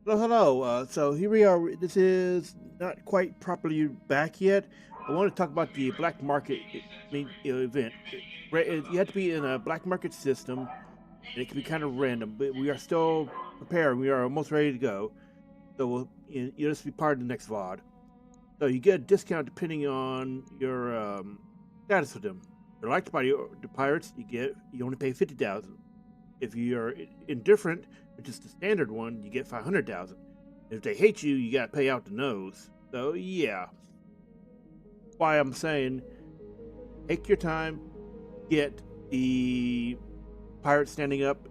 Hello, hello. So here we are. This is not quite properly back yet. I want to talk about the black market event. You have to be in a black market system, and it can be kind of random, but we are still prepared. We are almost ready to go. So you'll just be part of the next VOD. So you get a discount depending on your status with them. If you're liked by the pirates, you only pay 50,000. If you're indifferent, which is the standard one, you get 500,000. If they hate you, you gotta pay out the nose. So yeah, why I'm saying, take your time, get the pirates standing up.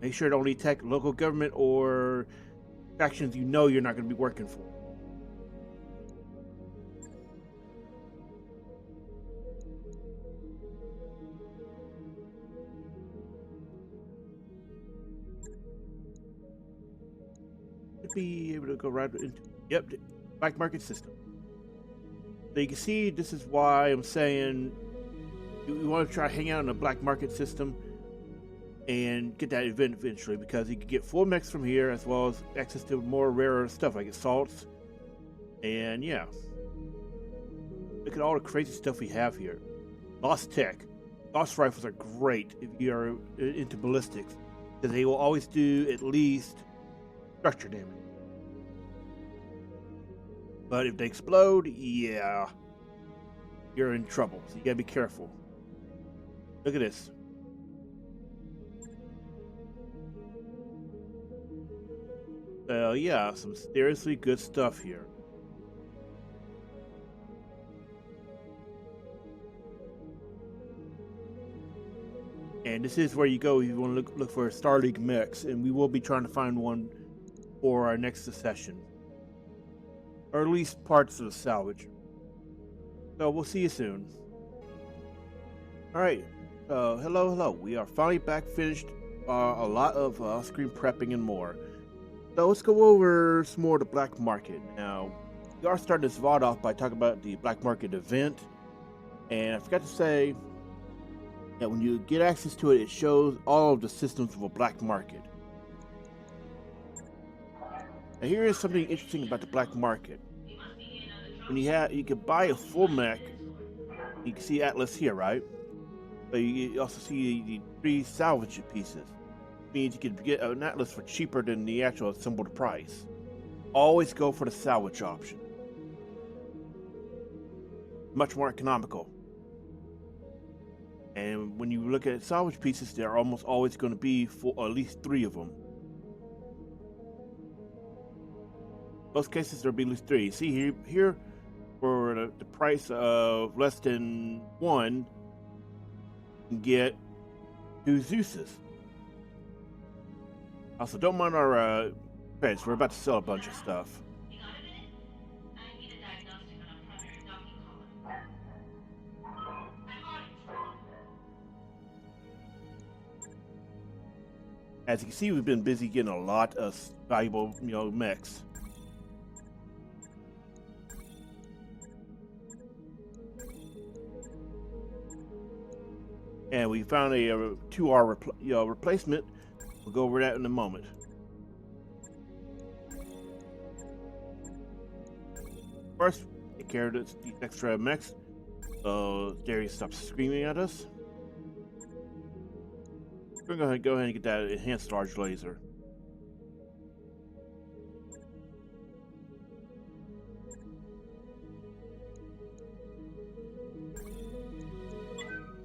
Make sure to only attack local government or factions you know you're not going to be working for. Be able to go right into the black market system. So you can see this is why I'm saying you want to try to hang out in a black market system and get that event eventually, because you can get full mechs from here as well as access to more rarer stuff like assaults. And yeah, look at all the crazy stuff we have here. LosTech. Lost rifles are great if you are into ballistics, because they will always do at least structure damage. But if they explode, yeah, you're in trouble. So you gotta be careful. Look at this. So yeah, some seriously good stuff here. And this is where you go if you want to look for Star League mechs, and we will be trying to find one for our next session. Or at least parts of the salvage. So we'll see you soon. Alright, hello. We are finally back, finished a lot of screen prepping and more. So let's go over some more of the black market. Now, we are starting this VOD off by talking about the black market event. And I forgot to say that when you get access to it, it shows all of the systems of a black market. Now here is something interesting about the black market. When you can buy a full mech, you can see Atlas here, right? But you also see the 3 salvage pieces. It means you can get an Atlas for cheaper than the actual assembled price. Always go for the salvage option. Much more economical. And when you look at salvage pieces, there are almost always going to be at least 3 of them. Most cases there'll be at least 3. See here for the price of less than 1, you can get 2 Zeuses. Also, don't mind our credits. We're about to sell a bunch of stuff. As you can see, we've been busy getting a lot of valuable, mechs. And we found a 2R replacement. We'll go over that in a moment. First, take care of these extra mechs. Darius stops screaming at us. We're going to go ahead and get that enhanced large laser.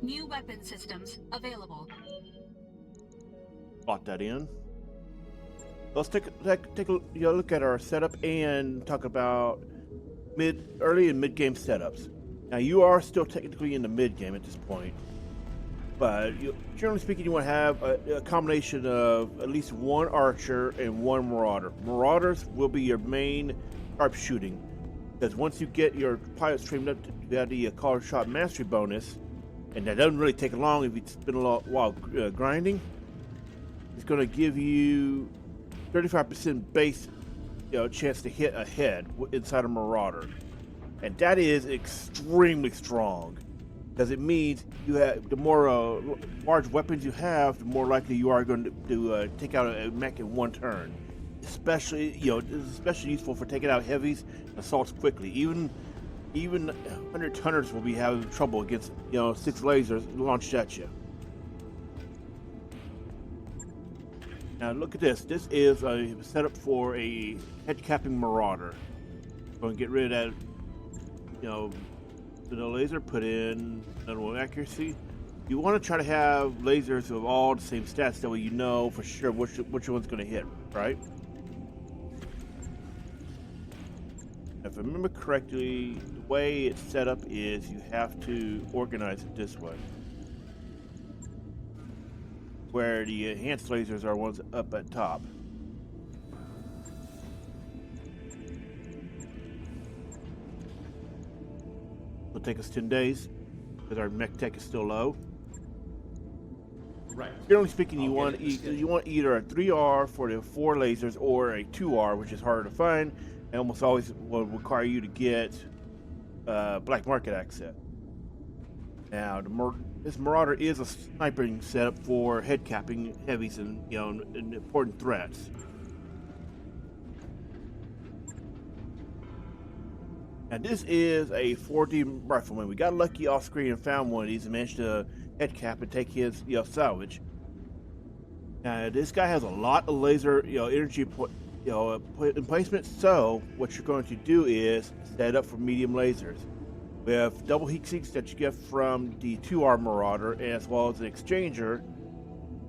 New weapon systems available. Bought that in. Let's take a look at our setup and talk about early and mid game setups. Now you are still technically in the mid game at this point, but generally speaking, you want to have a combination of at least 1 archer and 1 marauder. Marauders will be your main sharpshooting, because once you get your pilots trained up, you have the collar shot mastery bonus. And that doesn't really take long if you spend a while grinding. It's going to give you 35% base chance to hit a head inside a Marauder. And that is extremely strong, because it means you have the more large weapons you have, the more likely you are going to take out a mech in 1 turn. especially is especially useful for taking out heavies and assaults quickly. Even 100-tonners will be having trouble against 6 lasers launched at you. Now look at this. This is a setup for a head capping marauder. Going to get rid of that, the laser. Put in another one accuracy. You want to try to have lasers of all the same stats, that way you know for sure which one's going to hit, right? If I remember correctly, the way it's set up is you have to organize it this way, where the enhanced lasers are ones up at top. It'll take us 10 days because our mech tech is still low. Right. Generally speaking, you want either a 3R for the 4 lasers or a 2R, which is harder to find and almost always will require you to get black market access. Now, this marauder is a sniping setup for head capping heavies and and important threats. Now, this is a 4D rifleman. We got lucky off screen and found one of these and managed to head cap and take his salvage. Now, this guy has a lot of laser energy emplacement. So what you're going to do is set up for medium lasers. We have double heat sinks that you get from the 2R Marauder, as well as an exchanger.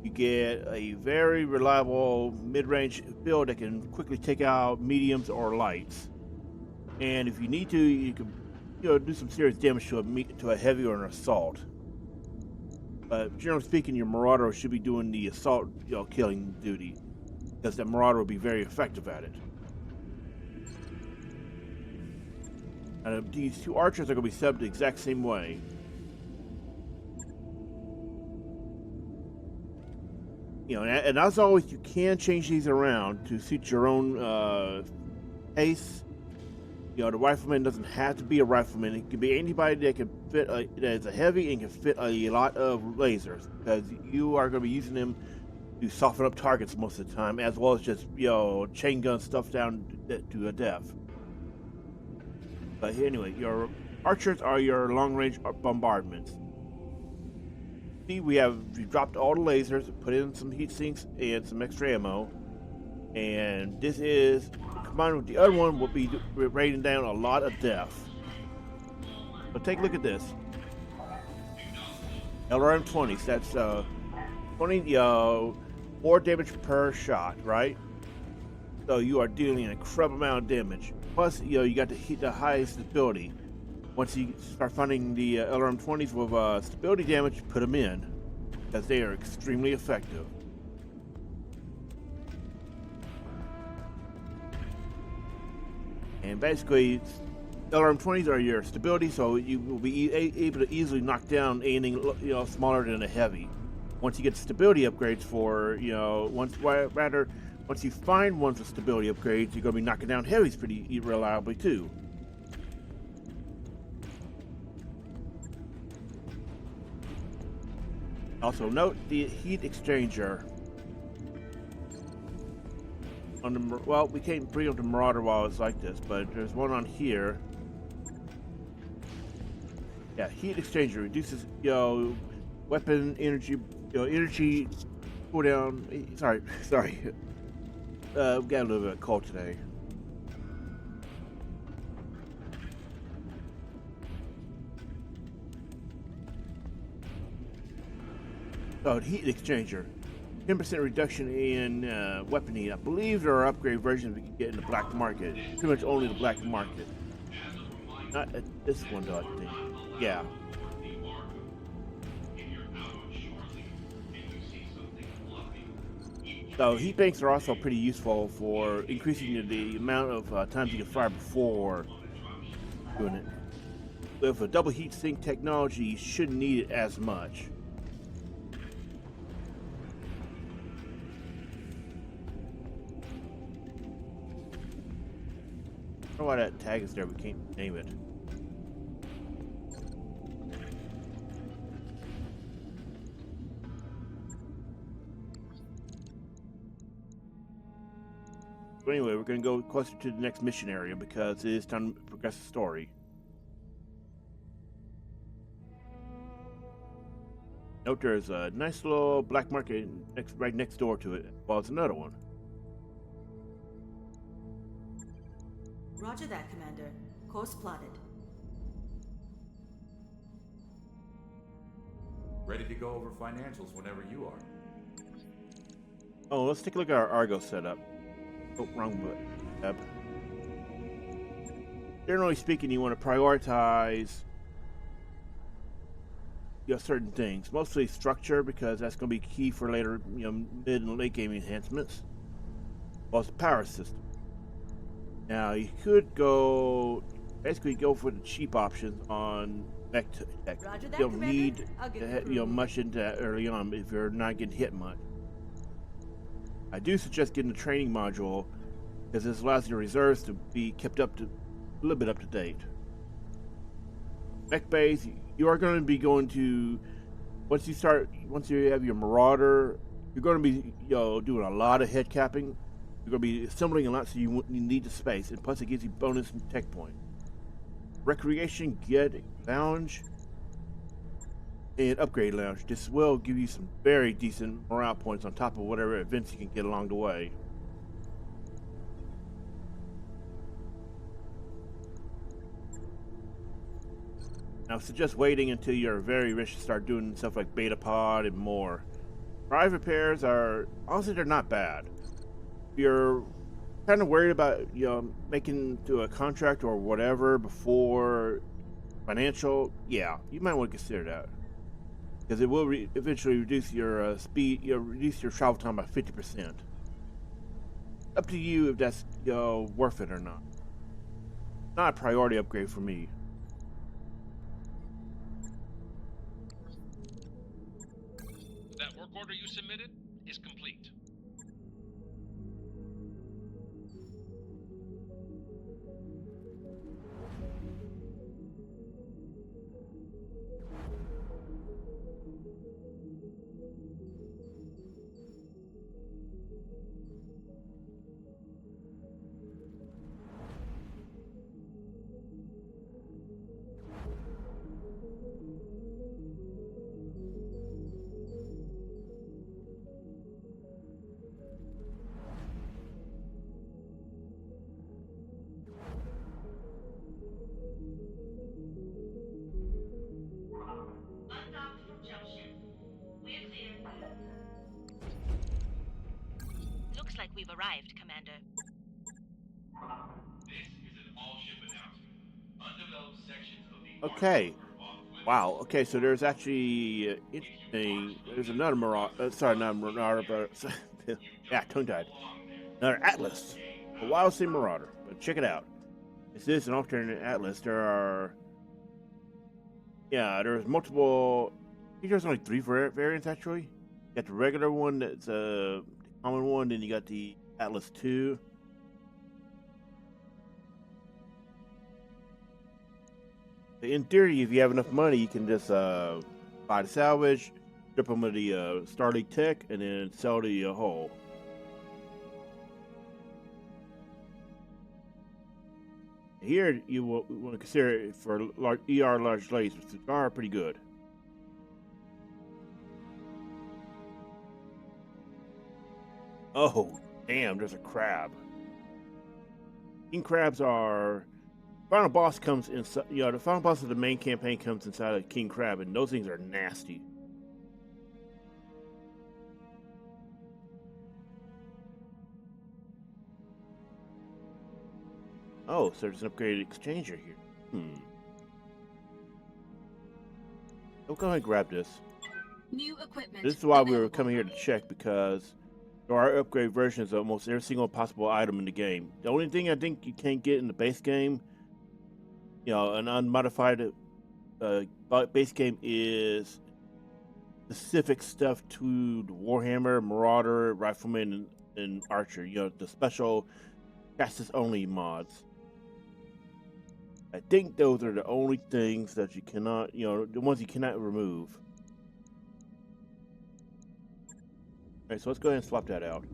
You get a very reliable mid-range build that can quickly take out mediums or lights. And if you need to, you can do some serious damage to a heavy or an assault. But generally speaking, your Marauder should be doing the assault killing duty, because that Marauder will be very effective at it. And these 2 archers are going to be set up the exact same way. And as always, you can change these around to suit your own pace. The rifleman doesn't have to be a rifleman. It can be anybody that can fit that is a heavy and can fit a lot of lasers, because you are going to be using them to soften up targets most of the time, as well as just chain gun stuff down to a death. But anyway, your archers are your long-range bombardments. See, we dropped all the lasers, put in some heat sinks and some extra ammo, and this is combined with the other one will be raining down a lot of death. So take a look at this. LRM-20s. That's 20 more damage per shot, right? So you are dealing an incredible amount of damage. Plus, you got the highest stability. Once you start finding the LRM-20s with stability damage, put them in, because they are extremely effective. And basically, LRM-20s are your stability, so you will be able to easily knock down anything smaller than a heavy. Once you get stability upgrades for once you find ones with stability upgrades, you're going to be knocking down heavies pretty reliably too. Also note the heat exchanger. We can't bring up the Marauder while it's like this, but there's one on here. Yeah, heat exchanger reduces weapon energy energy cooldown. Sorry. We got a little bit of cold today. Oh, heat exchanger. 10% reduction in weapon heat. I believe there are upgrade versions we can get in the black market. Pretty much only the black market. Not at this one though, I think. Yeah. So heat banks are also pretty useful for increasing the amount of times you can fire before doing it. With a double heat sink technology, you shouldn't need it as much. I don't know why that tag is there, we can't name it. But anyway, we're going to go closer to the next mission area because it is time to progress the story. Note there's a nice little black market right next door to it, well, it's another one. Roger that, Commander. Course plotted. Ready to go over financials whenever you are. Oh, let's take a look at our Argo setup. Oh, wrong tab. Generally speaking, you want to prioritize certain things, mostly structure, because that's going to be key for later, mid and late game enhancements. Plus, the power system. Now, you could basically go for the cheap options on mech tech. You don't need much into that early on if you're not getting hit much. I do suggest getting the training module because this allows your reserves to be kept a little bit up to date. Mech base, you are going to be once you have your Marauder, you're going to be doing a lot of head capping. You're going to be assembling a lot, so you need the space, and plus it gives you bonus tech points. Recreation, Get Lounge, and Upgrade Lounge. This will give you some very decent morale points on top of whatever events you can get along the way. Now, suggest waiting until you're very rich to start doing stuff like Beta Pod and more. Drive repairs are, honestly, they're not bad. If you're kind of worried about, making to a contract or whatever before financial, yeah, you might want to consider that. Because it will eventually reduce your speed, reduce your travel time by 50%. Up to you if that's, worth it or not. Not a priority upgrade for me. That work order you submitted is complete. Undocked from Dropship. We're clear. Looks like we've arrived, Commander. This is an all-ship announcement. Undeveloped sections of the Okay. Wow. Okay, so there's actually there's another Marauder. Sorry, not Marauder, but yeah, tongue-tied. Another Atlas, a Wild Sea Marauder. But check it out. This is an alternate Atlas. There's multiple. I think there's only 3 variants actually. You got the regular one, that's the common one. Then you got the Atlas 2. In theory, if you have enough money, you can just buy the salvage, strip them of the Starleague tech, and then sell the hull. Here, you want to consider it for large lasers, which are pretty good. Oh, damn! There's a crab. King crabs are. Final boss comes inside. The final boss of the main campaign comes inside of King Crab, and those things are nasty. Oh, so there's an upgraded exchanger here. I'll go ahead and grab this. New equipment. This is why we were available. coming here to check, because there are upgrade versions of almost every single possible item in the game. The only thing I think you can't get in the base game, an unmodified base game, is specific stuff to the Warhammer, Marauder, Rifleman, and Archer. The special Castus only mods. I think those are the only things that you cannot, the ones you cannot remove. Alright, so let's go ahead and swap that out.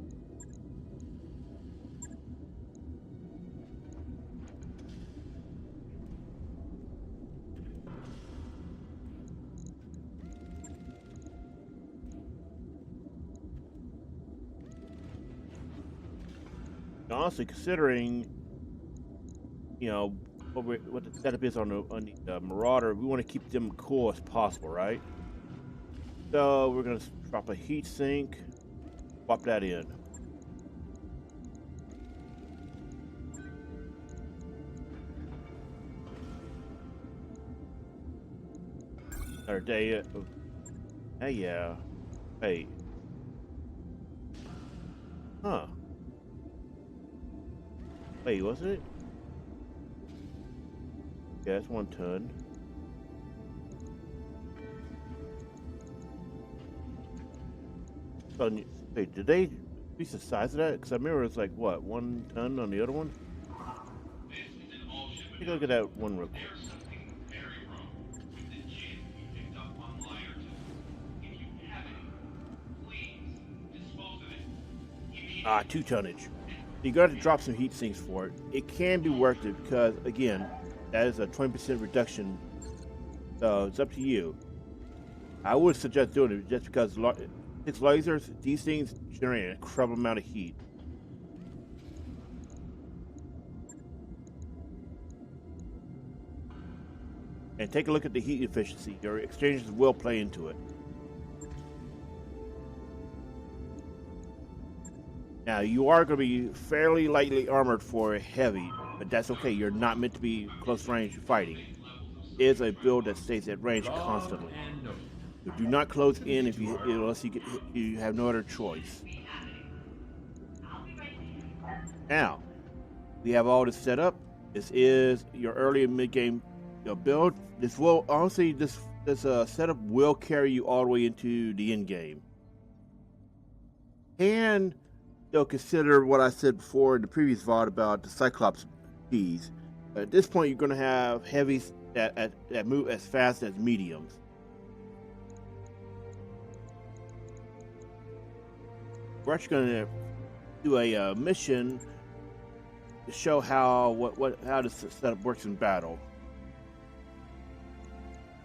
Honestly, considering, you know, what the setup is on the Marauder, we want to keep them cool as possible, right? So we're gonna drop a heat sink, swap that in. Our day. Hey, yeah. Hey. Huh. Wait, wasn't it? Yeah, it's 1 ton. So, wait, did they increase the size of that? Because I remember it's like, what, 1 ton on the other one? This is an all-ship Take a look at that one real quick. There's something very wrong with the gin you picked up on Liar 2. If you have it, please dispose of it immediately. 2 tonnage. You got to drop some heat sinks for it. It can be worth it because, again, that is a 20% reduction. So it's up to you. I would suggest doing it just because it's lasers. These things generate an incredible amount of heat. And take a look at the heat efficiency. Your exchanges will play into it. Now, you are going to be fairly lightly armored for heavy, but that's okay. You're not meant to be close range fighting. It is a build that stays at range constantly. So do not close in unless you have no other choice. Now, we have all this set up. This is your early and mid-game build. This will honestly, this setup will carry you all the way into the end game. And they'll consider what I said before in the previous VOD about the Cyclops keys. At this point, you're going to have heavies that move as fast as mediums. We're actually going to do a mission to show how this setup works in battle.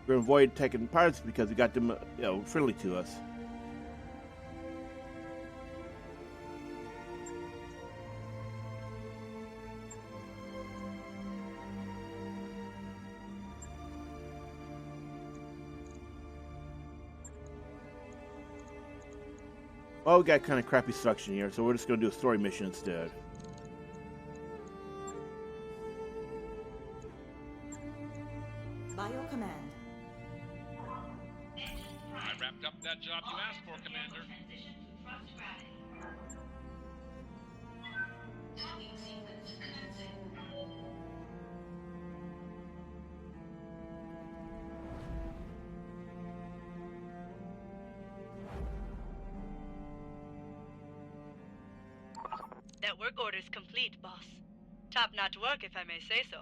We're going to avoid taking pirates because we got them friendly to us. Well, we got kind of crappy suction here, so we're just going to do a story mission instead. By your command. I wrapped up that job you asked for, Commander. That work order's complete, boss. Top-notch work, if I may say so.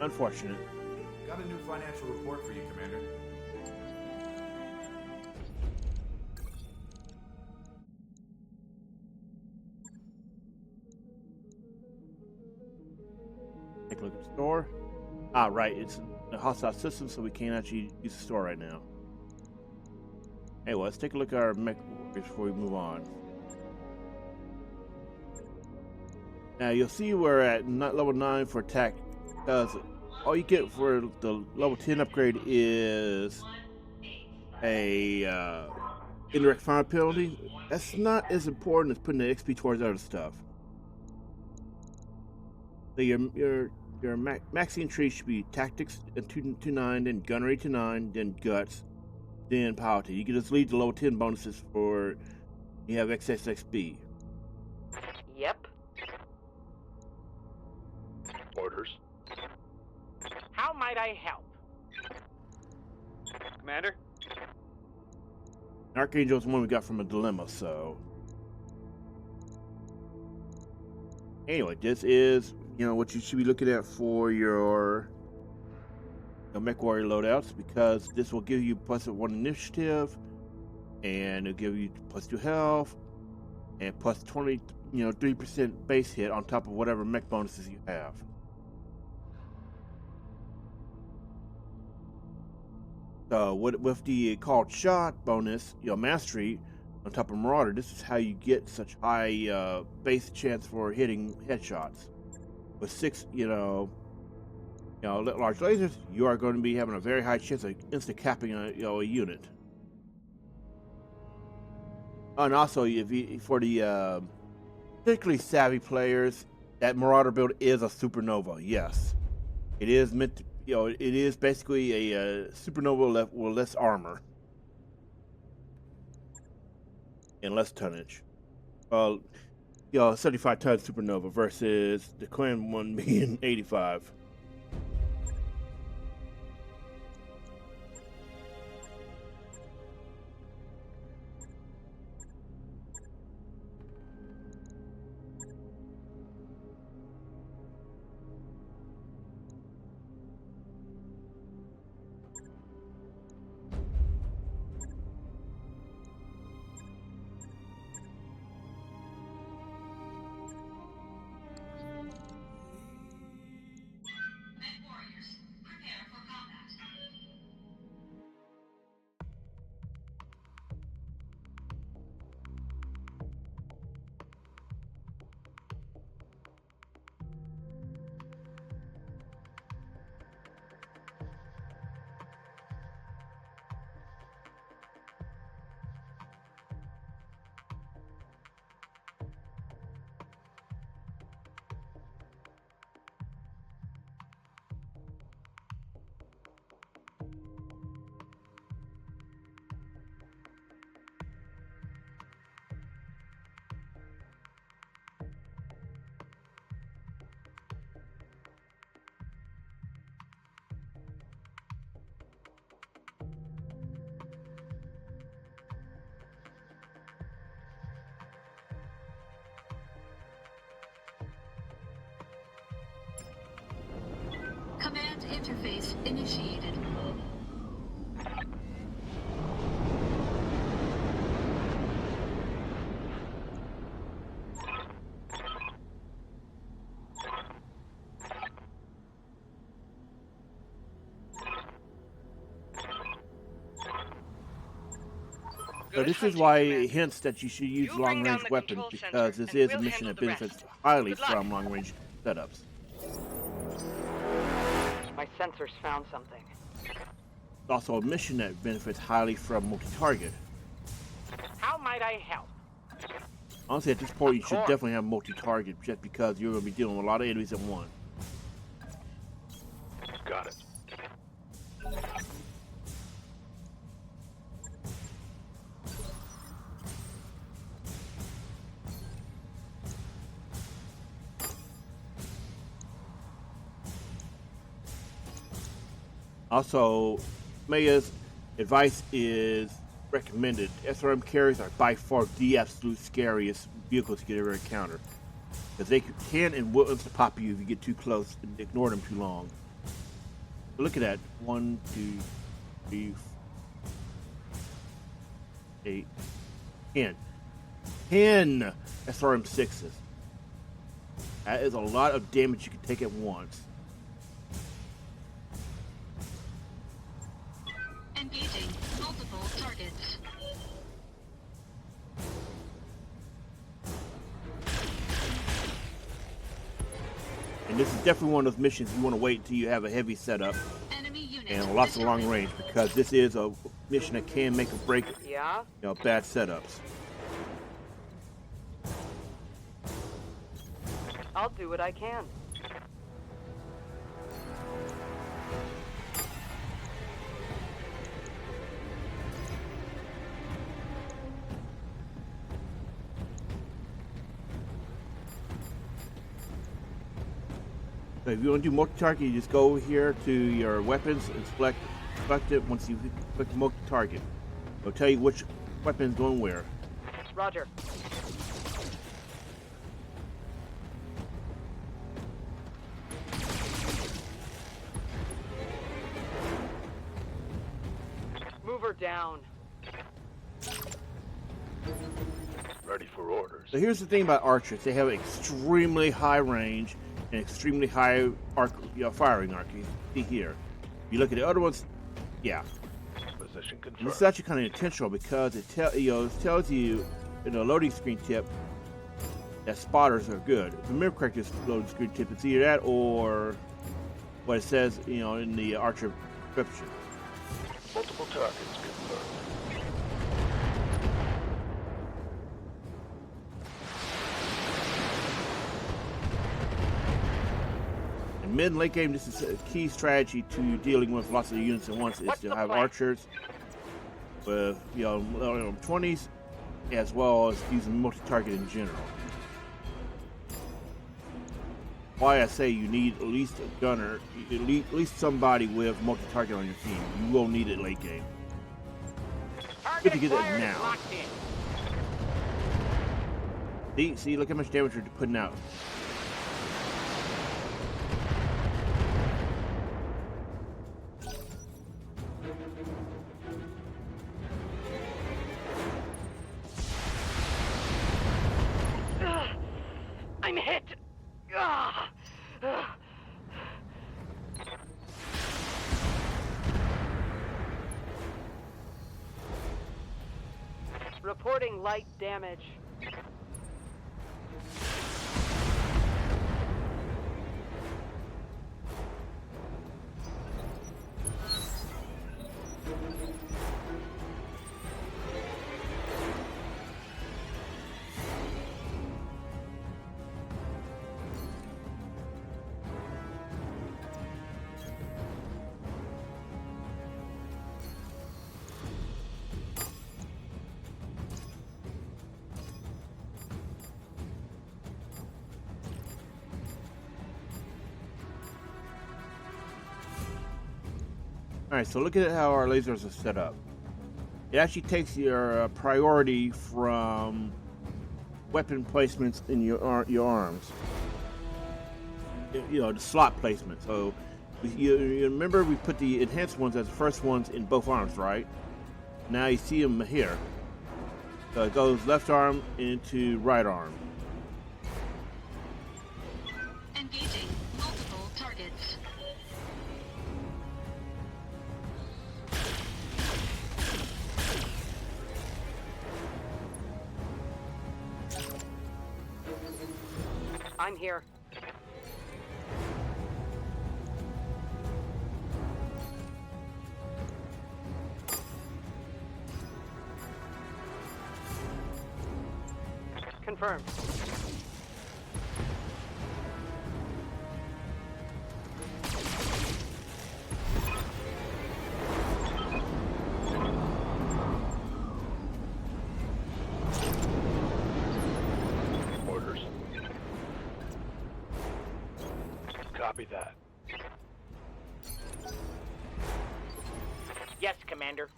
Unfortunate. Got a new financial report for you, Commander. Take a look at the store. Right, it's a hostile system, so we can't actually use the store right now. Anyway, let's take a look at our mech before we move on. Now, you'll see we're at level 9 for attack, because all you get for the level 10 upgrade is a indirect fire penalty. That's not as important as putting the XP towards other stuff. So your maxing tree should be tactics at 2-9, then gunnery to 9, then guts, then piloting. You can just leave the level 10 bonuses for you have excess XP. Yep. Orders. How might I help? Commander? Archangel's one we got from a dilemma, so. Anyway, this is, what you should be looking at for your mech warrior loadouts, because this will give you +1 initiative, and it'll give you +2 health, and +20, 3% base hit on top of whatever mech bonuses you have. So with the called shot bonus, mastery on top of Marauder, this is how you get such high base chance for hitting headshots. With 6, large lasers, you are going to be having a very high chance of insta capping a unit. And also, for the particularly savvy players, that Marauder build is a supernova. Yes, it is meant to. It is basically a supernova with less armor and less tonnage. 75 ton supernova versus the clan one being 85. Command interface initiated. So this is why it hints that you should use long-range weapons, because this is a mission that benefits highly from long-range setups. My sensors found something. It's also a mission that benefits highly from multi-target. How might I help? Honestly, at this point, you should definitely have multi-target, just because you're going to be dealing with a lot of enemies at once. Got it. Also, Maya's advice is recommended. SRM carriers are by far the absolute scariest vehicles to get ever encounter, because they can and will insta-pop you if you get too close and ignore them too long. But look at that. 1, 2, 3, 8, 10. 10 SRM6s. That is a lot of damage you can take at once. Engaging multiple targets. And this is definitely one of those missions you want to wait until you have a heavy setup and lots of long range, because this is a mission that can make or break bad setups. I'll do what I can. So if you want to do multi-target, you just go over here to your weapons and select it. Once you click multi-target, it'll tell you which weapon's going where. Roger. Move her down. Ready for orders. So here's the thing about archers: they have extremely high range and extremely high firing arc. You see here. If you look at the other ones, yeah. Position And confirmed. this is actually kind of intentional because it tells you in the loading screen tip that spotters are good. If I remember correctly, this loading screen tip, it's either that or what it says, in the archer description. Multiple targets confirmed. In mid and late game, this is a key strategy to dealing with lots of units at once. Is What's to the have plan? archers with 20s, as well as using multi-target in general. Why I say you need at least a gunner, at least somebody with multi-target on your team. You will need it late game. Good to get it acquired and now. locked in. See, look how much damage you're putting out. I'm hit. Ugh. Ugh. Reporting light damage. Alright, so look at how our lasers are set up. It actually takes your priority from weapon placements in your arms. The slot placement. So you remember we put the enhanced ones as the first ones in both arms, right? Now you see them here. So it goes left arm into right arm. Engaging multiple targets. I'm here. Confirmed. Orders. Copy that. Yes, Commander.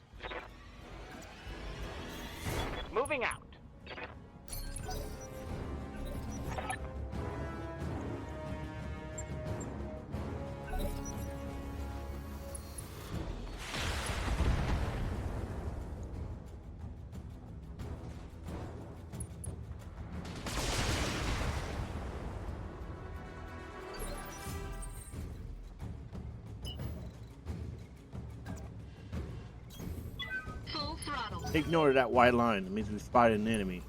Moving out. Full throttle. Take note of that white line. It means we spotted an enemy.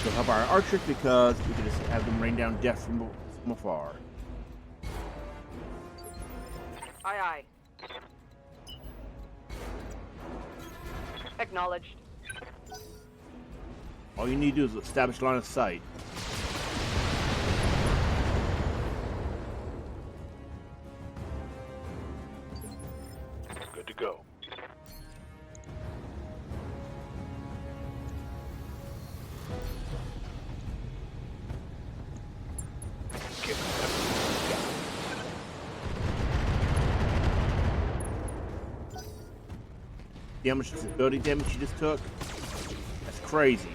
So help our archers because we can just have them rain down death from afar. Aye, aye. Acknowledged. All you need to do is establish line of sight. Good to go. Get damage, the building damage you just took. That's crazy.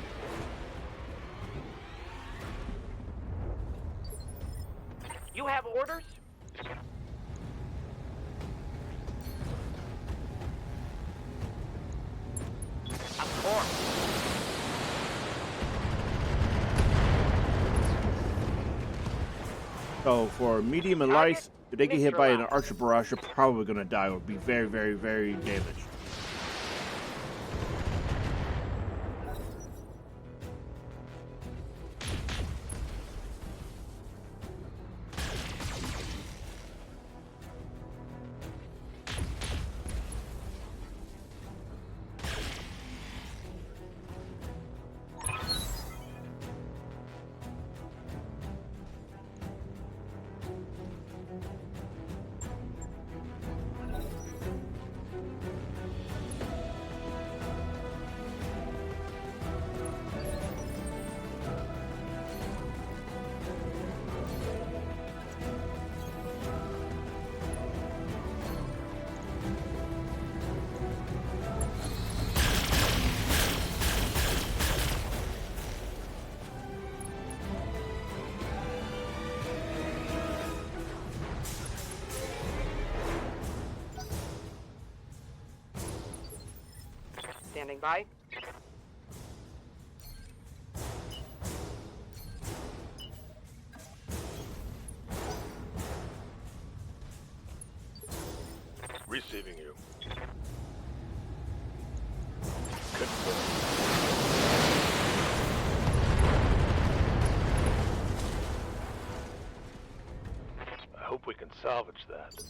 You have orders? Of course. So for medium and light, if they get hit by an archer barrage, you're probably going to die or be very, very, very damaged. Standing by. Receiving you. Confirm. I hope we can salvage that.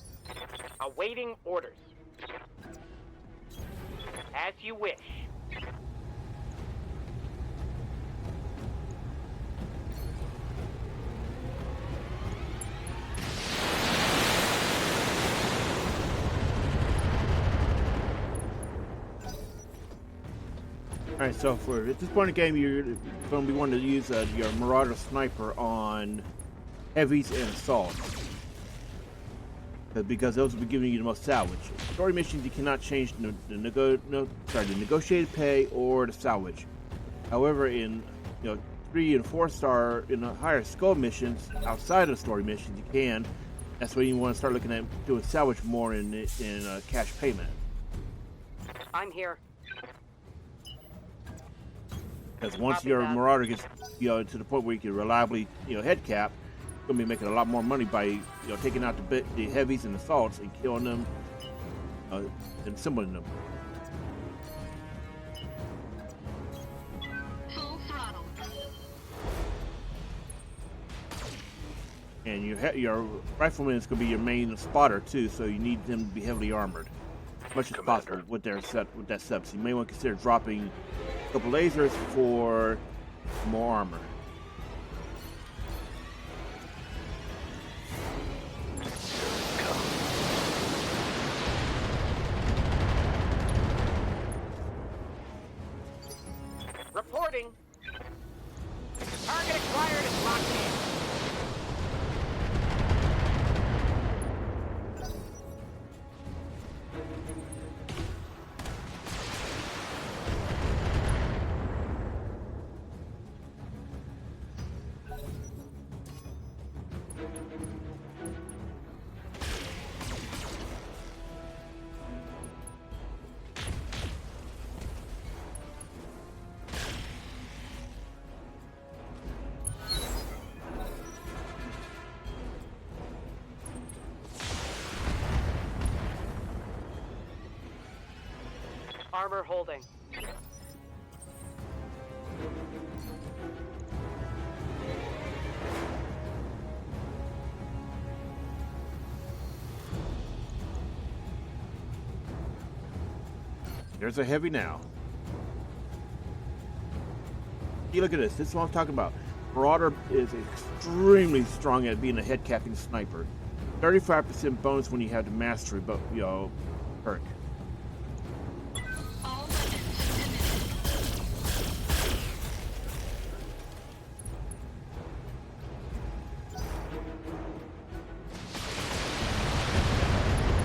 Awaiting orders. As you wish. Alright, so for at this point in the game, you're going to be wanting to use your Marauder Sniper on heavies and assaults. Because those will be giving you the most salvage. Story missions, you cannot change the negotiated pay or the salvage. However, in 3 and 4 star in the higher scope missions, outside of the story missions, you can. That's when you want to start looking at doing salvage more in cash payment. I'm here. Because once Copy your that. Marauder gets to the point where you can reliably head cap, you're gonna be making a lot more money by taking out the heavies and assaults and killing them and assembling them. Full throttle. And your rifleman is going to be your main spotter too, so you need them to be heavily armored, as much as possible with that setup. So you may want to consider dropping a couple lasers for more armor. Reporting. Target acquired is locked in. Armor holding. There's a heavy now. You look at this. This is what I'm talking about. Marauder is extremely strong at being a head capping sniper. 35% bonus when you have the mastery, but perk. All weapons committed.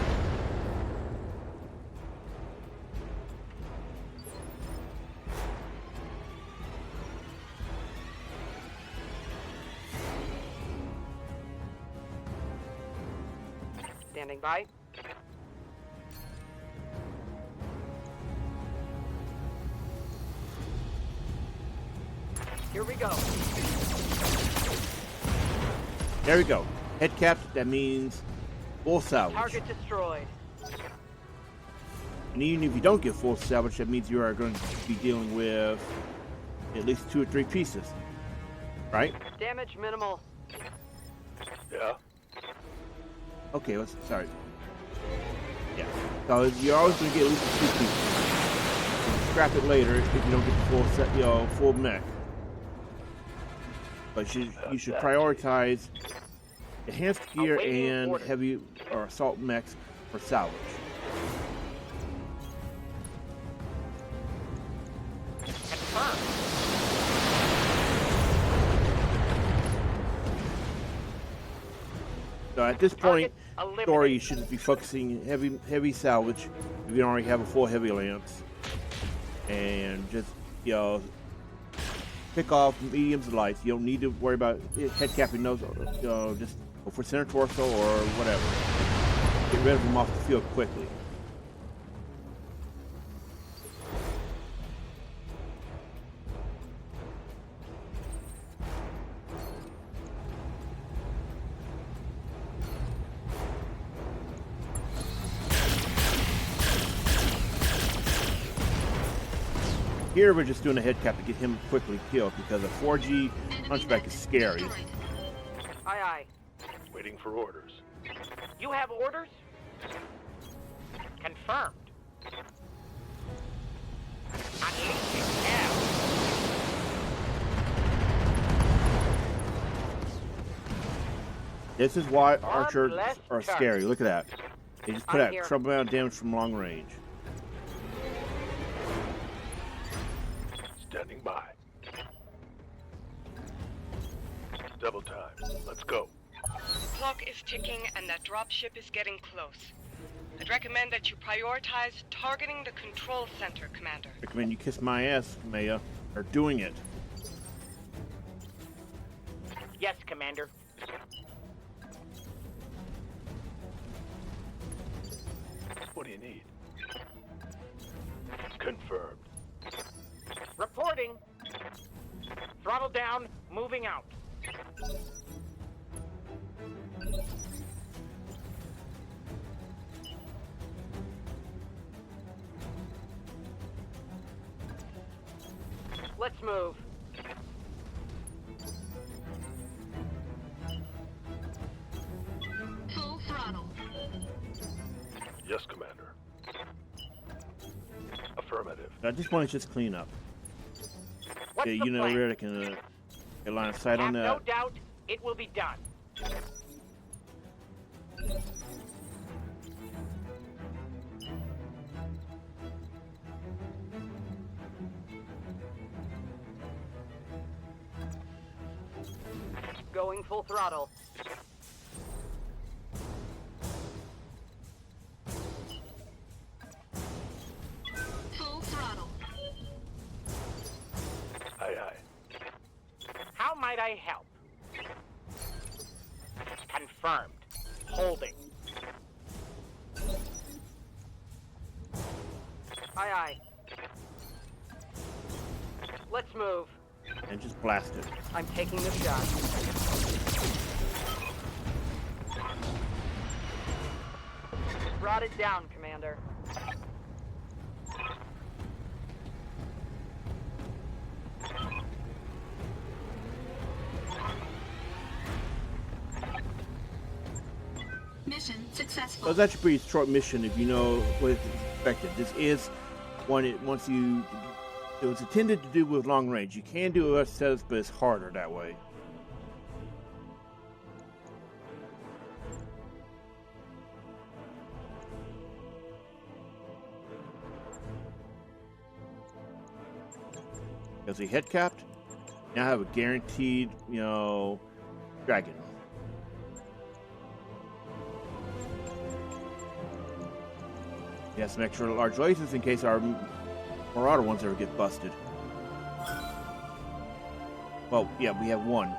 Standing by. Here we go. There we go. Head cap, that means full salvage. Target destroyed. And even if you don't get full salvage, that means you are going to be dealing with at least 2 or 3 pieces. Right? Damage minimal. Yeah? Okay, sorry. Yeah. So you're always going to get at least 2 pieces. Scrap it later if you don't get the full set, full mech. But you should prioritize enhanced gear and orders. heavy or assault mechs for salvage. Confirmed. So at this point, Target story, you eliminated. should be focusing heavy salvage if you don't already have a full heavy lance, and just pick off mediums and lights. You don't need to worry about head capping those. Just go for center torso or whatever. Get rid of them off the field quickly. Here we're just doing a head cap to get him quickly killed because a 4G hunchback is scary. Aye, aye. Waiting for orders. You have orders? Confirmed. Unleash it now. This is why One archers less are turn. scary. Look at that. They just put I'm out here. trouble amount of damage from long range. Standing by. Double time. Let's go. Clock is ticking and that dropship is getting close. I'd recommend that you prioritize targeting the control center, Commander. Recommend you kiss my ass, Maya. Or doing it. Yes, Commander. What do you need? Confirmed. Reporting. Throttle down, moving out. Let's move. Full throttle. Yes, Commander. Affirmative. At this point, it's just clean up. What's Yeah, the you know plan? where they can get line of sight on Have that. no doubt it will be done. Going full throttle. Full throttle. Aye, aye. How might I help? Confirmed. Holding. Aye, aye. Let's move. And just blast it. I'm taking the shot. Brought it down, Commander. Mission So successful. it's actually a pretty short mission if you know what is expected. This is one it was intended to do with long range. You can do it sets, but it's harder that way. Because he head capped, now have a guaranteed, dragon. He has some extra large lasers in case our Marauder ones ever get busted. Well, yeah, we have one.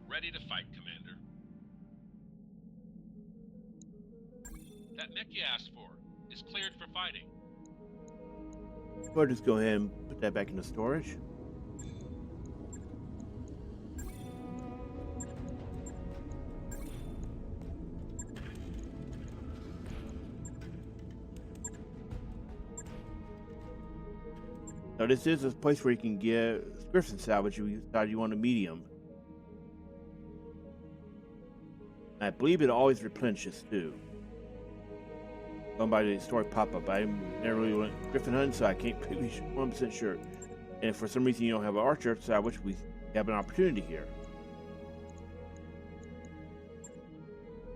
Ready to fight, Commander. That mech you asked for is cleared for fighting. We'll just go ahead and put that back into storage. Now this is a place where you can get Griffin salvage if you decide you want a medium. I believe it always replenishes too. Going by the story pop-up, I never really went Griffin hunting, so I can't be 100% sure. And if for some reason you don't have an archer salvage, we have an opportunity here.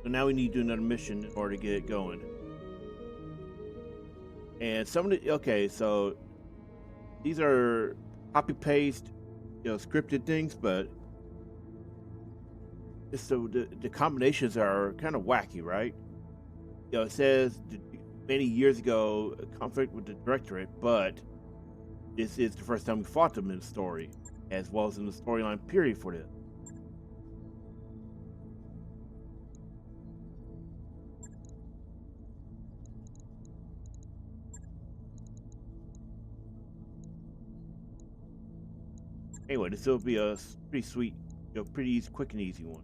So now we need to do another mission in order to get it going. And some of the okay, so these are copy-paste, scripted things, but so the combinations are kind of wacky, right? It says many years ago a conflict with the Directorate, but this is the first time we fought them in the story, as well as in the storyline period for this. Anyway, this will be a pretty sweet, pretty easy, quick and easy one.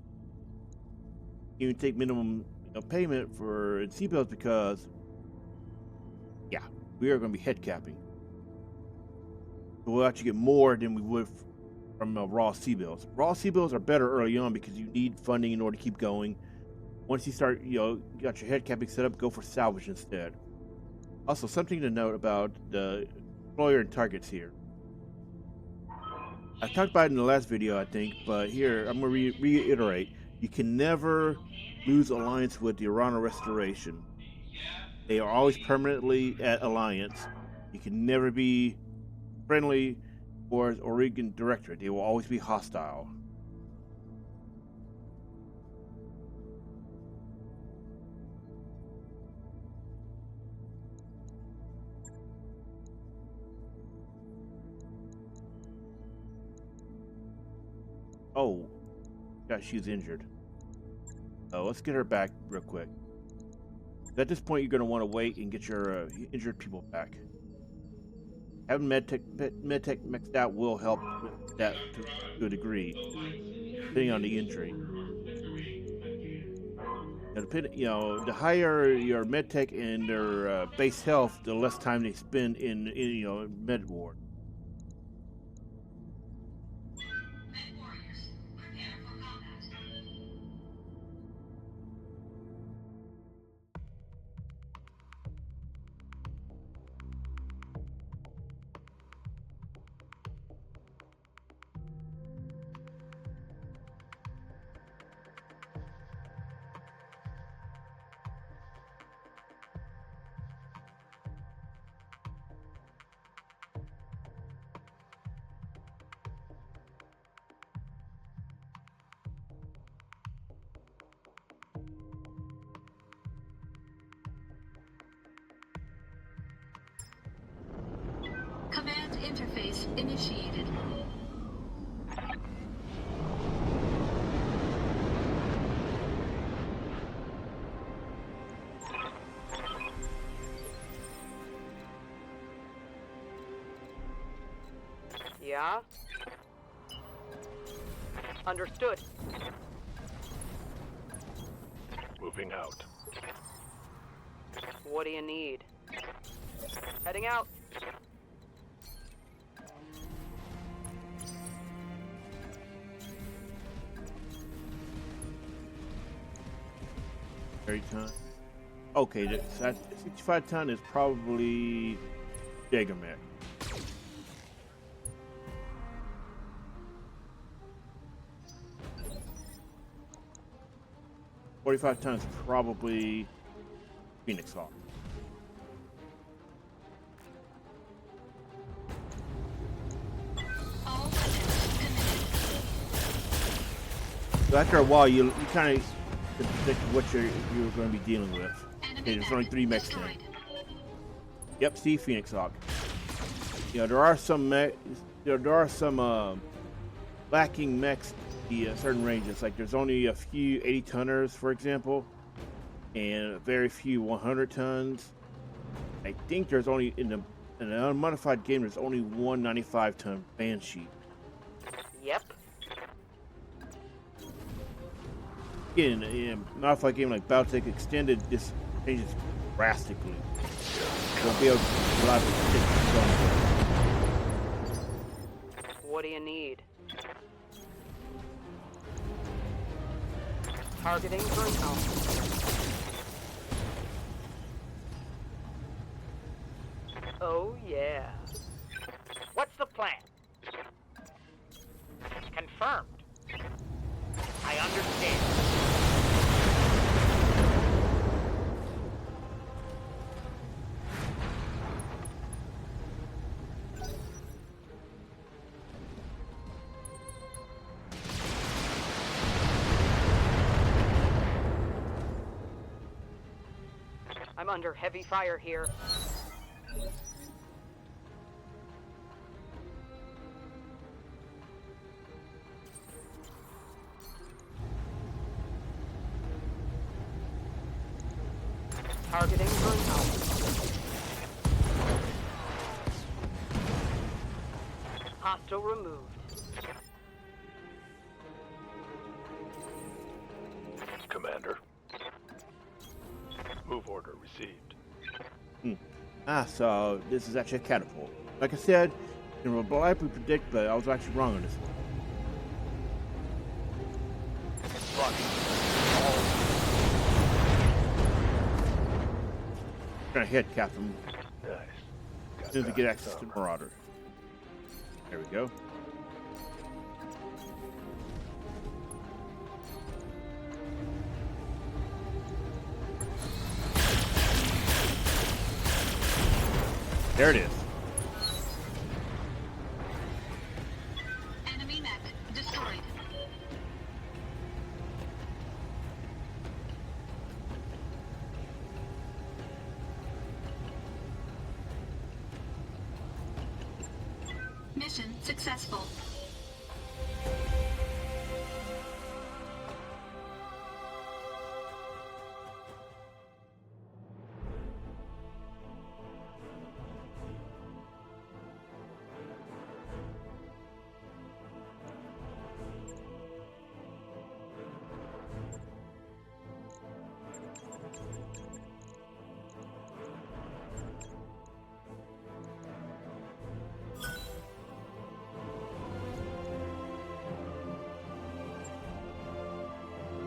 You can take minimum payment for C-bills because, yeah, we are going to be head capping. So we'll actually get more than we would from raw C-bills. Raw C-bills are better early on because you need funding in order to keep going. Once you start, you got your head capping set up, go for salvage instead. Also, something to note about the employer and targets here. I talked about it in the last video, I think, but here I'm going to reiterate. You can never lose alliance with the Arano Restoration. They are always permanently at alliance. You can never be friendly towards Aurigan Directorate. They will always be hostile. Oh, yeah, she's injured. Oh, let's get her back real quick. At this point, you're going to want to wait and get your injured people back. Having medtech maxed out will help with that to a degree, depending on the injury. The higher your medtech and their base health, the less time they spend in med ward. Command interface initiated. Yeah? Understood. Moving out. What do you need? Heading out. Ton. Okay, that 65 ton is probably Jagermech. $45 tons is probably Phoenix Hawk. So after a while, you kind of predict what you're going to be dealing with. Okay, there's only 3 mechs in. Yep, see Phoenix Hawk. There are some lacking mechs the certain ranges. Like there's only a few 80 tonners, for example, and very few 100 tons. I think there's only in an unmodified game there's only one 95-ton Banshee. Yep. In a modified game like Battletech Extended, this changes drastically. You'll be able to reliably predict what's going on. What do you need? Targeting for an alpha. Oh, yeah. What's the plan? Confirmed. I understand. I'm under heavy fire here. Targeting for an alpha. Hostile removed. Commander. Move order received. So this is actually a catapult. Like I said, you can reliably predict, but I was actually wrong on this one. Trying to hit Captain. Nice. As soon as we get access to Marauder. There we go. There it is. Enemy mech destroyed. Mission successful.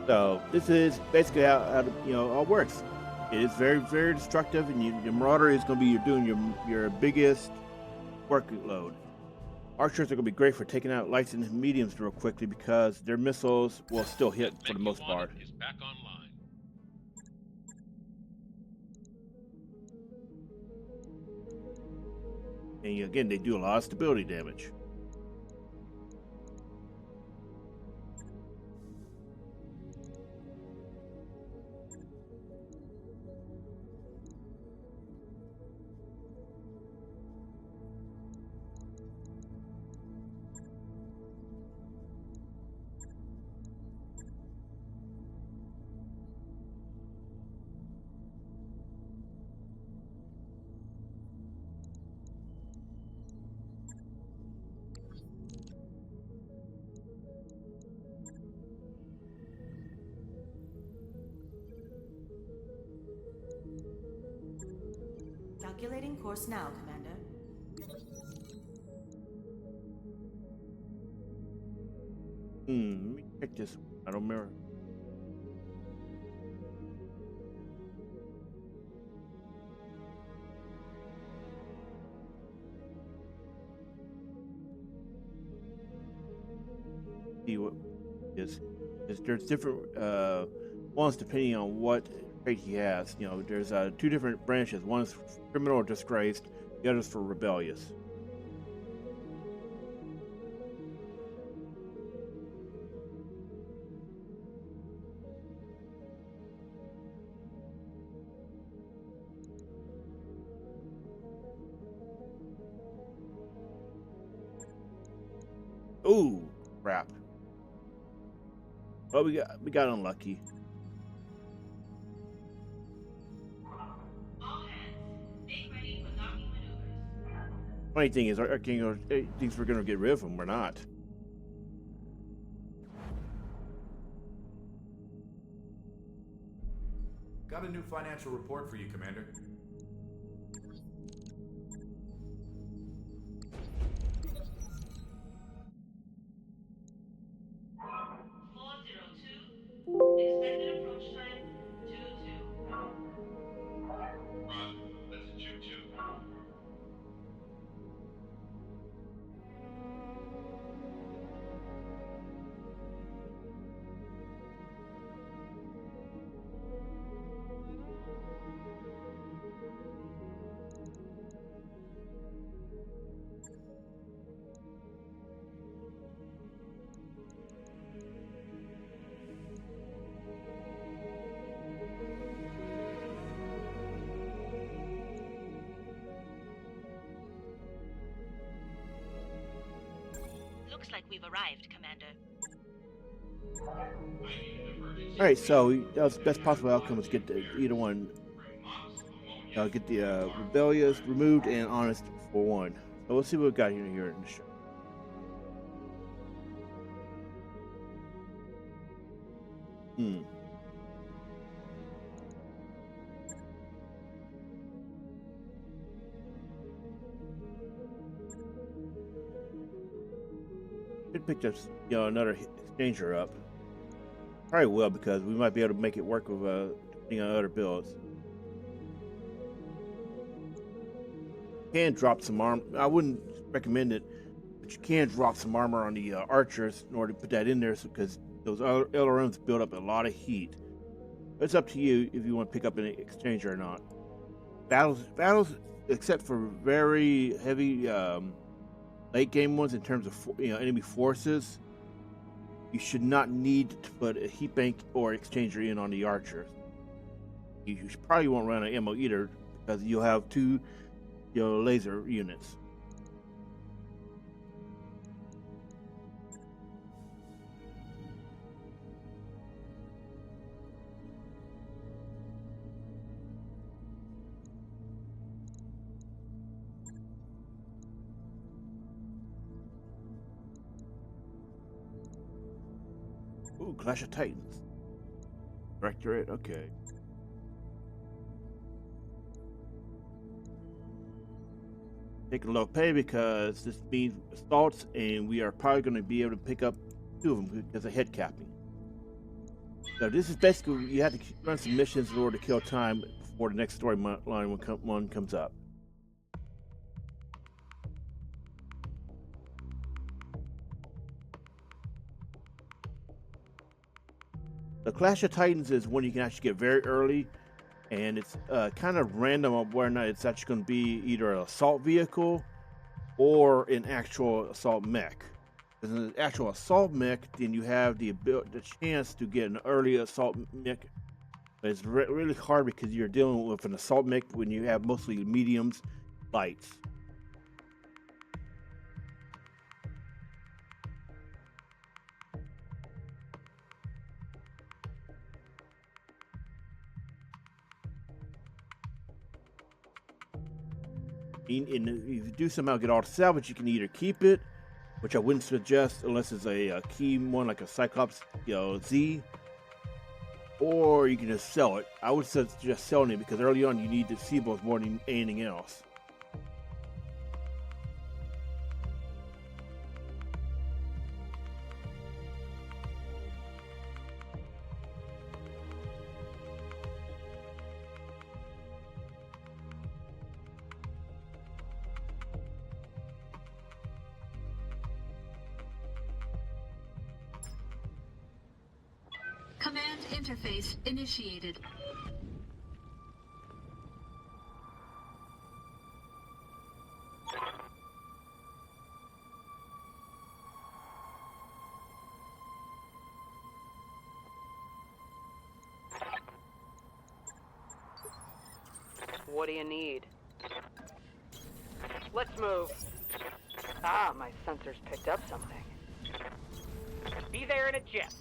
So this is basically how all works. It is very, very destructive, and your Marauder is going to be doing your biggest workload. Archers are going to be great for taking out lights and mediums real quickly because their missiles will still hit for the most part. Is back online. And again, they do a lot of stability damage. Calculating course now, Commander. Let me check this. I don't remember. See what is there's different ones depending on what trait he has. There's two different branches. One is criminal or disgraced. The other is for rebellious. Ooh, crap. Oh, we got unlucky. All hands, make ready for docking maneuvers. Funny thing is, our king thinks we're gonna get rid of him. We're not. Got a new financial report for you, Commander. Expected approach time 2-2. Roger. That's a choo-choo. Looks like we've arrived, Commander. All right, so that was the best possible outcome was get either one. Get the rebellious removed and honest for one. So let's see what we got here in the show. Could pick up, another exchanger up. Probably will, because we might be able to make it work with other builds. Can drop some armor. I wouldn't recommend it, but you can drop some armor on the archers in order to put that in there, because those ailerons build up a lot of heat. It's up to you if you want to pick up an exchanger or not. Battles, except for very heavy late game ones in terms of enemy forces, you should not need to put a heat bank or exchanger in on the archers. You probably won't run an ammo either, because you'll have two laser units. Ooh, Clash of Titans. Directorate, okay. Take a low pay because this means assaults, and we are probably going to be able to pick up two of them because of head capping. So this is basically, you have to run some missions in order to kill time before the next storyline one comes up. The Clash of Titans is one you can actually get very early, and it's kind of random on whether or not it's actually going to be either an assault vehicle or an actual assault mech. As an actual assault mech, then you have the chance to get an early assault mech. But it's really hard because you're dealing with an assault mech when you have mostly mediums, lights. And if you do somehow get all the salvage, you can either keep it, which I wouldn't suggest unless it's a key one like a Cyclops Z, or you can just sell it. I would suggest selling it because early on you need the C-Bolts more than anything else. Command interface initiated. What do you need? Let's move. Ah, my sensors picked up something. Be there in a jiff.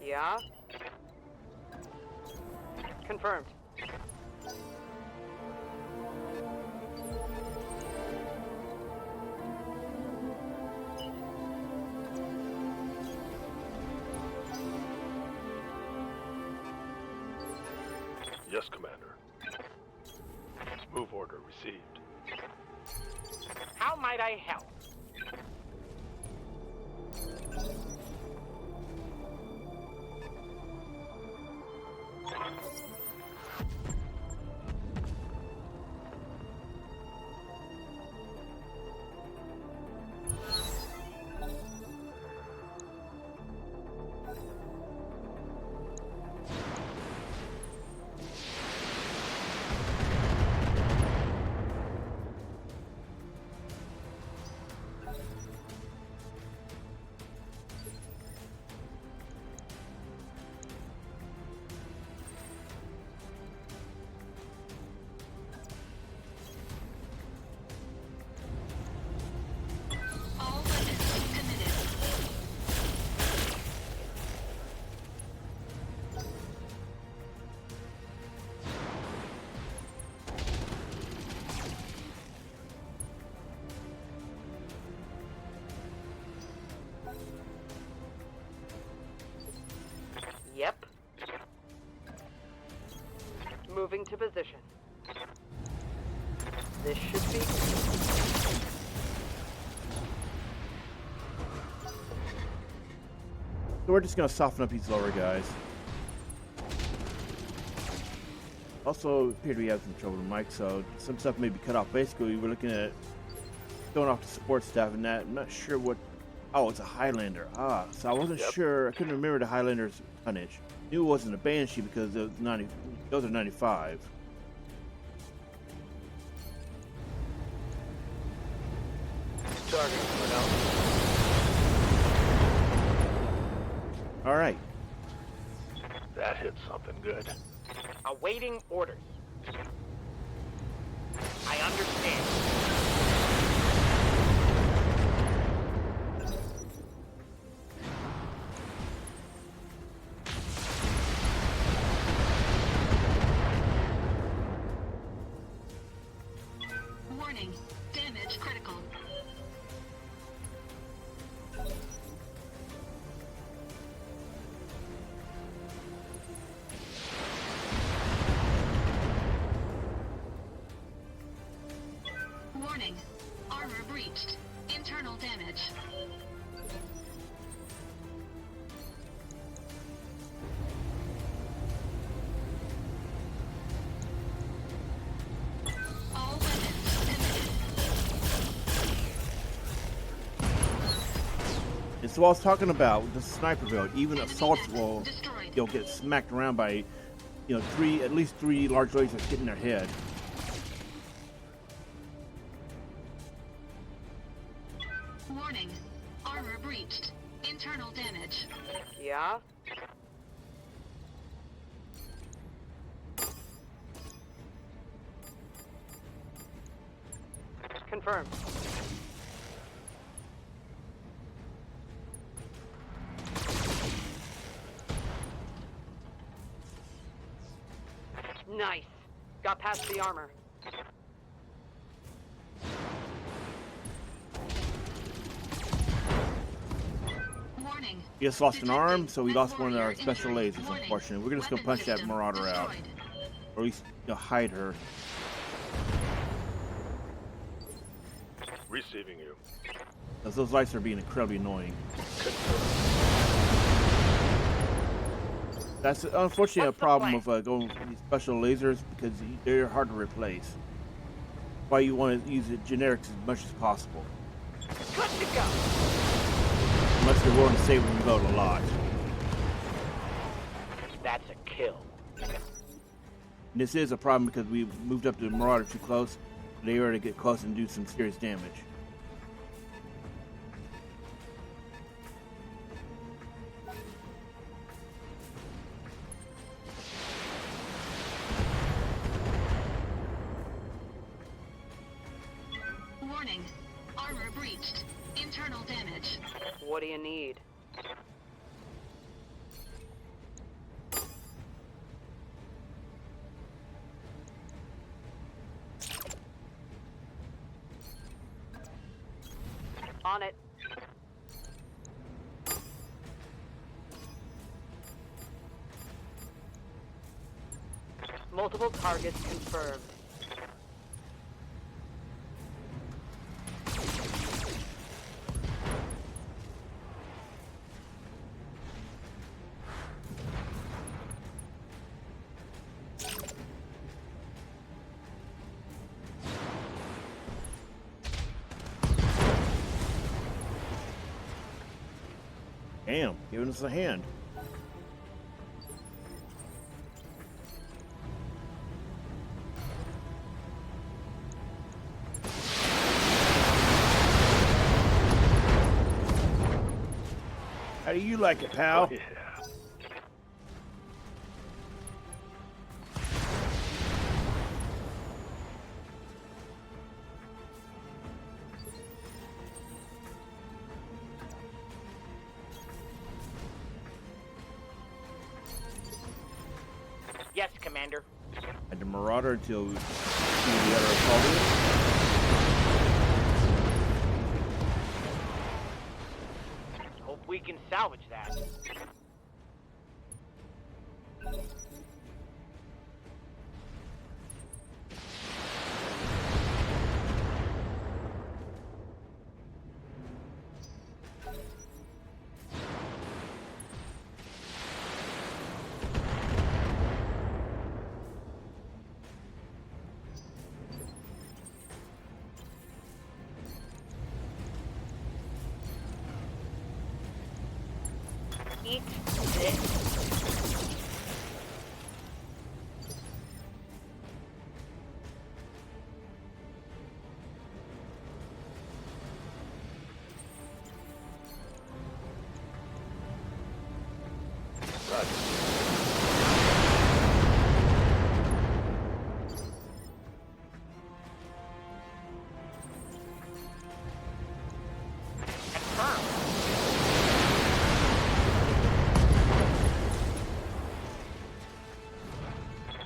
Yeah? Confirmed. Yes, Commander. Move order received. How might I help? All weapons committed. Yep. Moving to position. This should be... So we're just gonna soften up these lower guys. Also, appear to be having some trouble with Mike, so some stuff may be cut off. Basically, we're looking at going off the support staff and that. I'm not sure what. Oh, it's a Highlander. Ah, so I wasn't sure. I couldn't remember the Highlander's tonnage. Knew it wasn't a Banshee because it was 90. Those are 95. Targeting for now. All right. That hit something good. Awaiting orders. I understand. Warning. Damage critical. Warning. Armor breached. Internal damage. All weapons committed. And so I was talking about the sniper build. Even Enemy assaults asset will, destroyed. you'll get smacked around by, at least three large lasers hitting their head. Warning. Armor breached. Internal damage. Yeah? Confirmed. Nice. Got past the armor. Warning. He just lost an arm, so we Mech lost one of our warrior special injured. lasers, Warning. unfortunately. We're just going to Weapon punch that system Marauder out. destroyed. Or at least hide her. Receiving you. Because those lights are being incredibly annoying. That's unfortunately a What's the problem plan? with going with these special lasers because they're hard to replace. Why you want to use the generics as much as possible. Good to go. Unless you're willing to save and reload a lot. That's a kill. And this is a problem because we moved up to the Marauder too close. They already get close and do some serious damage. Warning. Armor breached. Internal damage. What do you need? On it. Multiple targets confirmed. Damn, giving us a hand. How do you like it, pal? Oh, yeah. Yes, Commander. At the Marauder until we see the other assaulters. Hope we can salvage that. Eat this.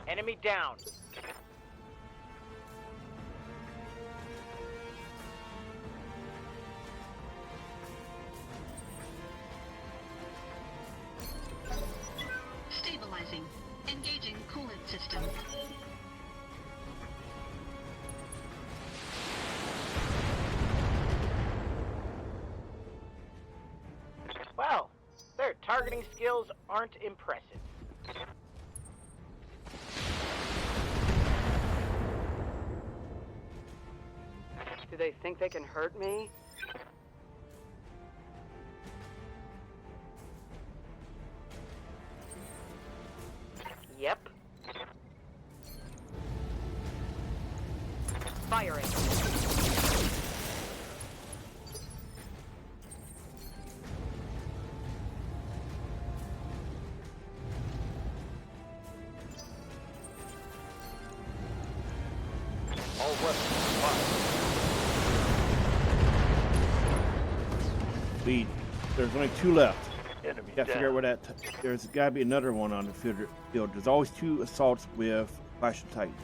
Enemy down. Stabilizing. Engaging coolant system. Well, their targeting skills aren't impressive. Do they think they can hurt me? Yep. Firing. All weapons fired. There's only 2 left. Enemy Gotta figure out where that. There's gotta be another one on the field. There's always 2 assaults with Clash of Titans.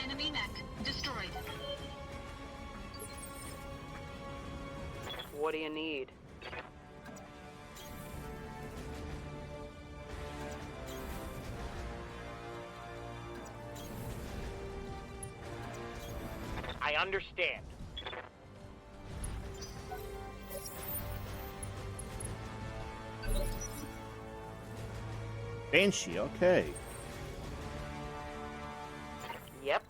Enemy mech destroyed. What do you need? I understand. Banshee, okay. Yep.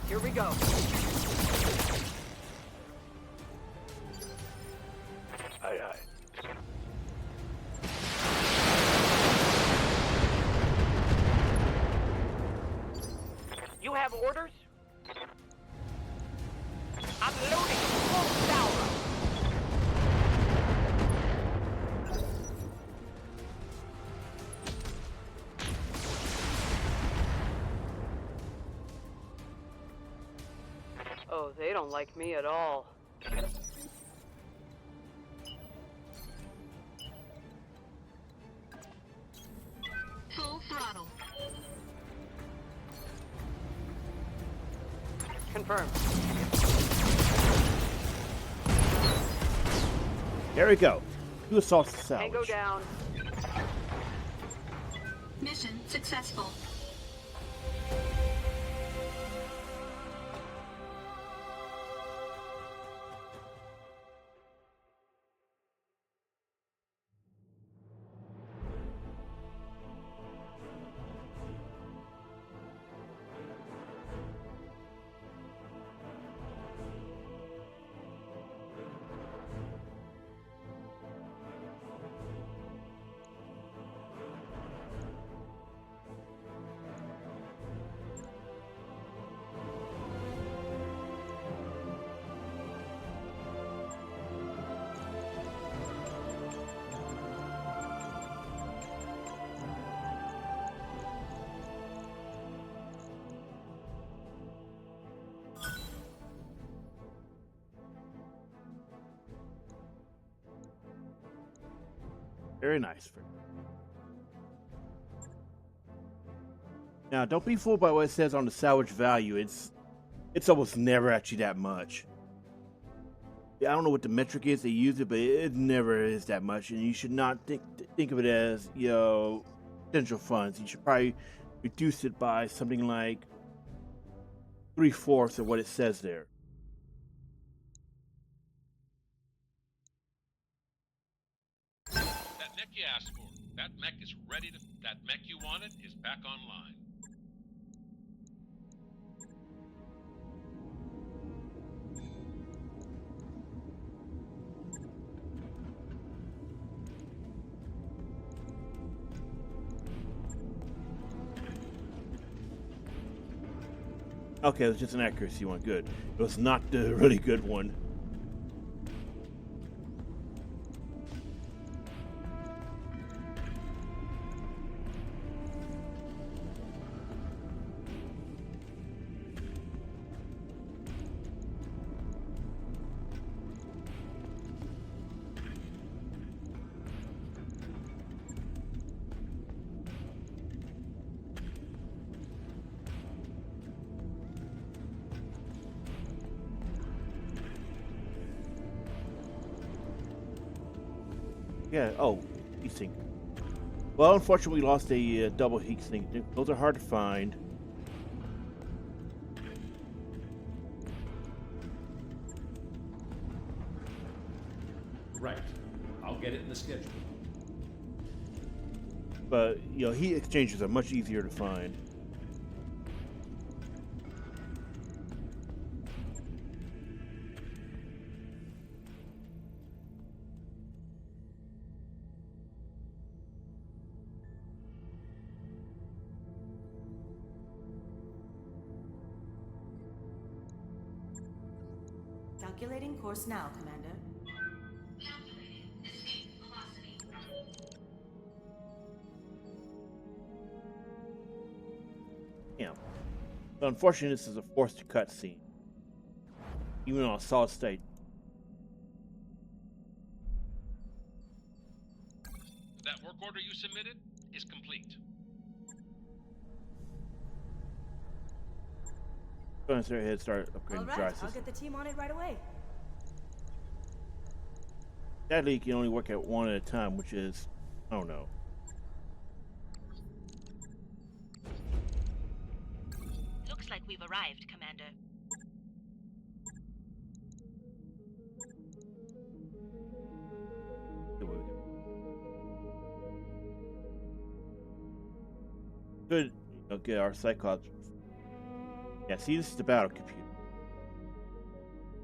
Here we go. Aye, aye. You have orders? I'm loading full salvo. Oh, they don't like me at all. Full throttle. Confirmed. There we go. 2 assaults to salvage. Tango down. Mission successful. Very nice. Now, don't be fooled by what it says on the salvage value. It's almost never actually that much. I don't know what the metric is they use it, but it never is that much, and you should not think of it as, you know, potential funds. You should probably reduce it by something like 3/4 of what it says there. That mech you asked for. That mech is ready to... That mech you wanted is back online. Okay, it was just an accuracy one. Good. It was not the really good one. Yeah, oh, heat sink. Well, unfortunately, we lost a double heat sink. Those are hard to find. Right. I'll get it in the schedule. But, you know, heat exchangers are much easier to find. Calculating course now, Commander. Calculating escape velocity. Yeah. But unfortunately, this is a forced cutscene. Even on a solid state. That work order you submitted is complete. Go ahead and start upgrading All the dry right, I'll system. get the team on it right away. Sadly, you can only work at one at a time, which is, I don't know. Looks like we've arrived, Commander. Good, okay, our Cyclops. Yeah, see, this is the battle computer.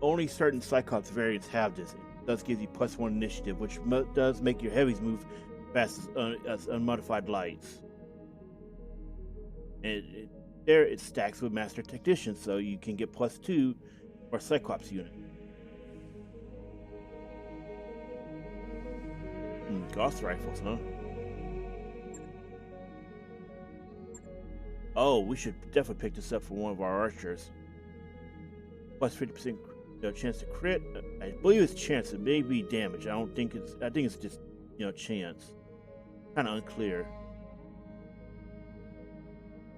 Only certain Cyclops variants have this. It does give you +1 initiative, which does make your heavies move fast as unmodified lights. And there it stacks with Master Technician, so you can get +2 for Cyclops unit. Gauss rifles, huh? Oh, we should definitely pick this up for one of our archers. +50% chance to crit. I believe it's chance. It may be damage. I think it's just chance. Kind of unclear.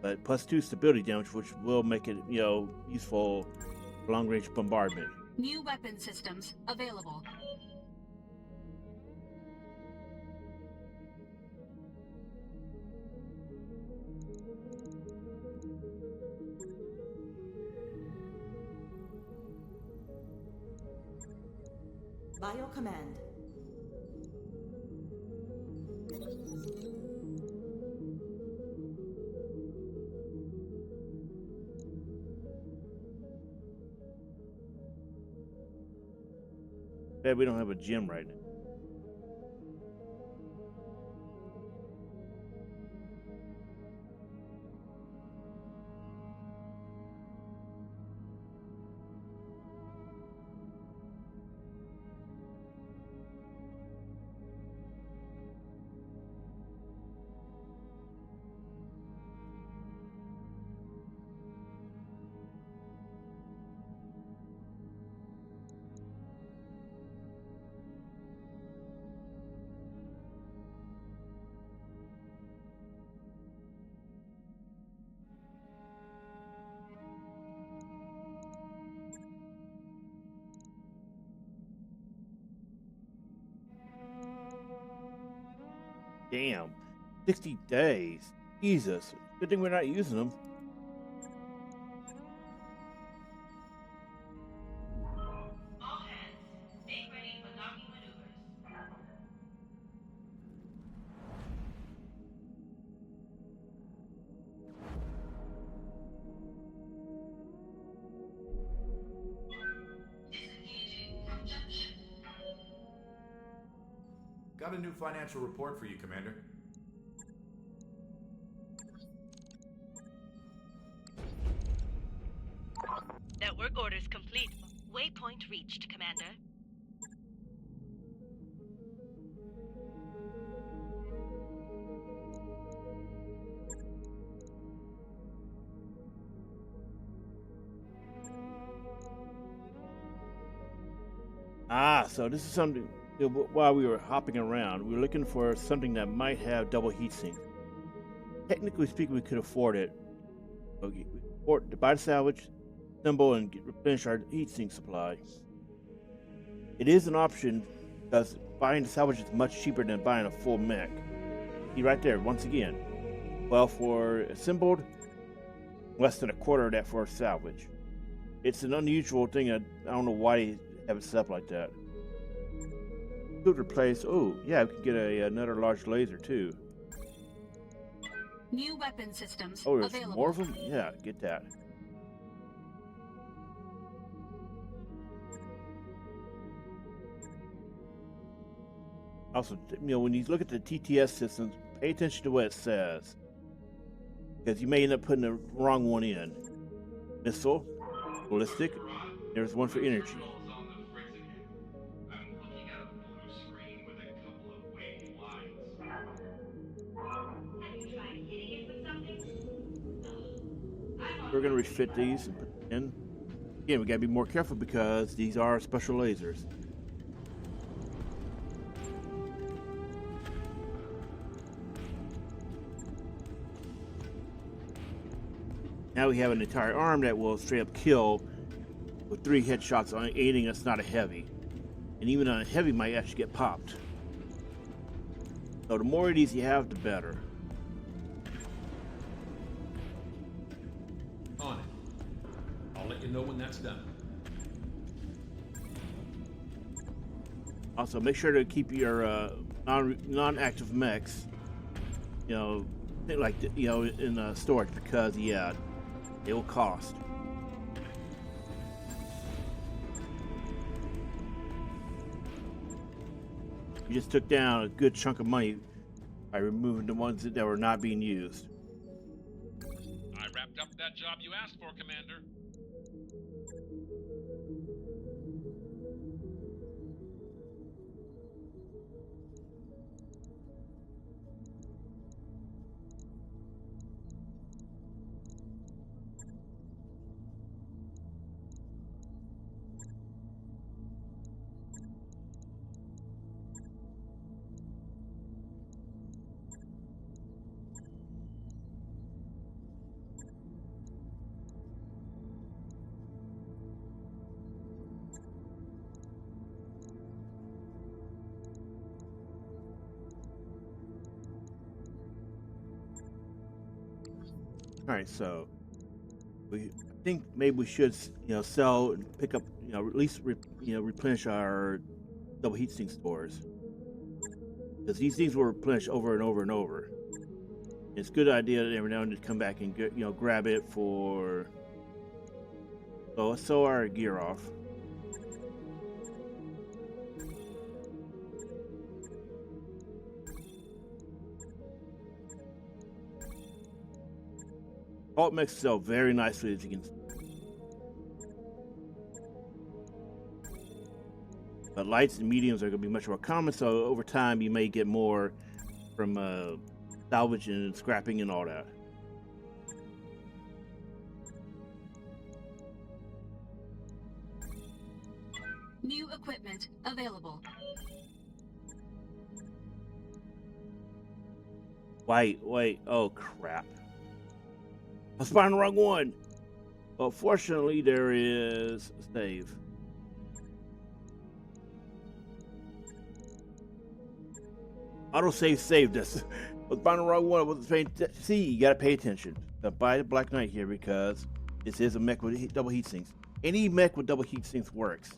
But +2 stability damage, which will make it useful for long-range bombardment. New weapon systems available. Bio command. Bad we don't have a gym right now. Damn, 60 days. Jesus, good thing we're not using them. All hands, make ready for docking maneuvers. Disengaging from junction. Got a new financial report for you, Commander. Network orders complete. Waypoint reached, Commander. So this is something. While we were hopping around, we were looking for something that might have double heatsink. Technically speaking, we could afford it. Okay, we afford to buy the salvage, assemble, and replenish our heatsink supply. It is an option because buying the salvage is much cheaper than buying a full mech. See right there, once again. Well, for assembled, less than a quarter of that for a salvage. It's an unusual thing. I don't know why they have it set up like that. Could replace. Oh, yeah, we could get another large laser too. New weapon systems there's available. more of them. Yeah, get that. Also, when you look at the TTS systems, pay attention to what it says, because you may end up putting the wrong one in. Missile, ballistic. There's one for energy. We're going to refit these and put them in. Again, we got to be more careful because these are special lasers. Now we have an entire arm that will straight up kill with 3 headshots on aiding us, not a heavy. And even on a heavy might actually get popped. So the more of these you have, the better. On it. I'll let you know when that's done. Also, make sure to keep your non-active mechs, in storage because, yeah, it will cost. You just took down a good chunk of money by removing the ones that were not being used. I wrapped up that job you asked for, Commander. All right, so I think maybe we should, sell and pick up, at least, replenish our double heatsink stores, because these things will replenish over and over and over. It's a good idea that every now and then to come back and get, grab it for. So let's sell our gear off. Alt mechs sell very nicely, as you can see. But lights and mediums are going to be much more common, so over time you may get more from salvage and scrapping and all that. New equipment available. Wait, oh crap. I was finding the wrong one. Well, fortunately, there is a save. Autosave saved us. I was finding the wrong one. I wasn't paying See, you gotta pay attention. Buy the Black Knight here because this is a mech with double heat sinks. Any mech with double heat sinks works.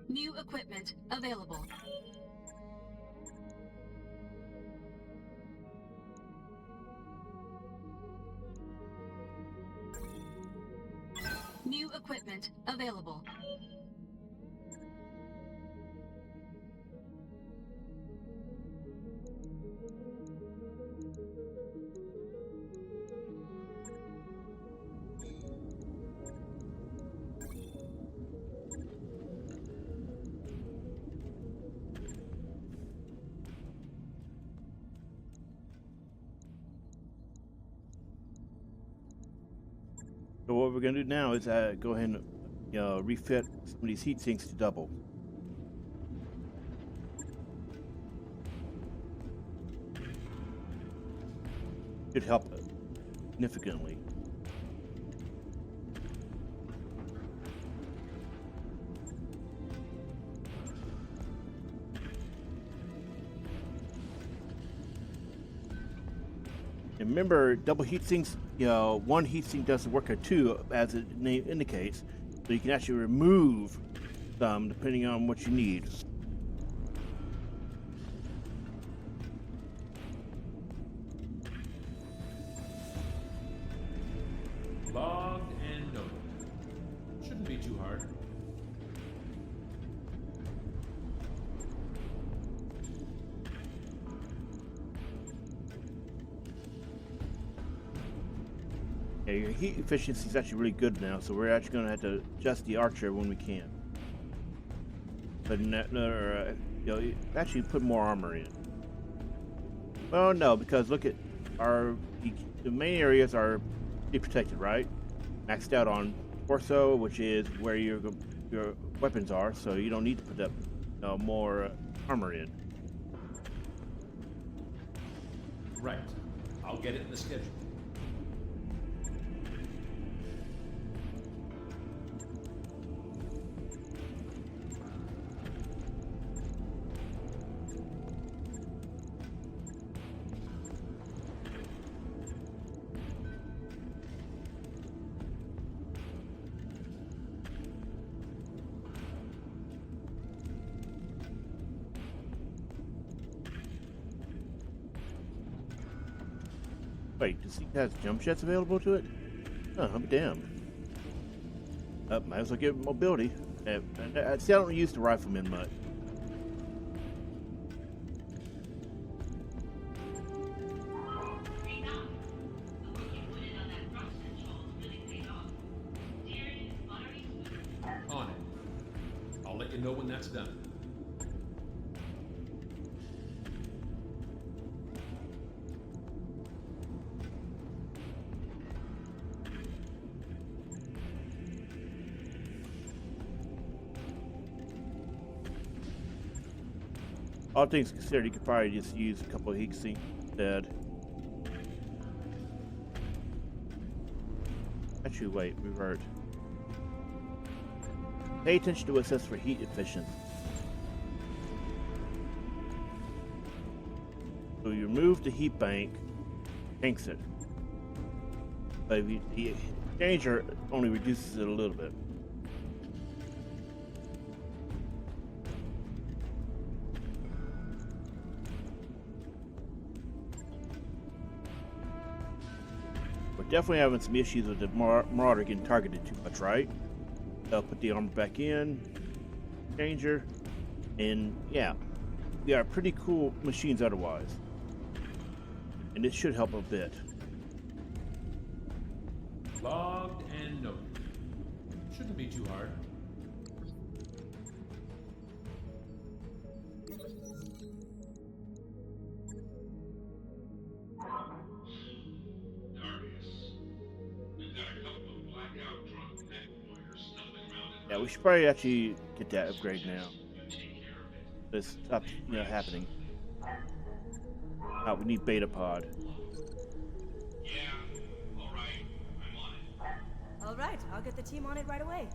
New equipment available. New equipment available. So what we're going to do now is go ahead and refit some of these heat sinks to double. Should help significantly. And remember, double heat sinks, one heat sink doesn't work at two, as the name indicates. So you can actually remove some depending on what you need. Logged and noted. Shouldn't be too hard. Yeah, your heat efficiency is actually really good now, so we're actually going to have to adjust the archer when we can. But actually put more armor in. Well, no, because look at the main areas are pretty protected, right? Maxed out on torso, which is where your weapons are, so you don't need to put up more armor in. Right. I'll get it in the schedule. Wait, does he have jump jets available to it? Oh, I'm damned. Might as well get mobility. See, I don't use the rifleman much. On it. I'll let you know when that's done. All things considered, you could probably just use a couple of heat sinks instead. Actually, wait, revert. Pay attention to what it says for heat efficiency. So you remove the heat bank, tanks it. But if the exchanger only reduces it a little bit. Definitely having some issues with the Marauder getting targeted too much, right? They'll put the armor back in, changer, and yeah, they are pretty cool machines otherwise. And this should help a bit. Logged and noted. Shouldn't be too hard. Yeah, we should probably actually get that upgrade now. This stops, happening. We need beta pod. Yeah, alright. I'm on it. Alright, I'll get the team on it right away.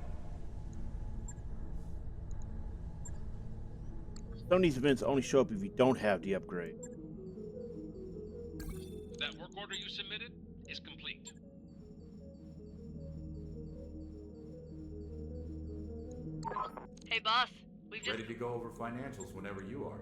Some of these events only show up if you don't have the upgrade. That work order you submitted is complete. Hey, boss. We've just... Ready to go over financials whenever you are.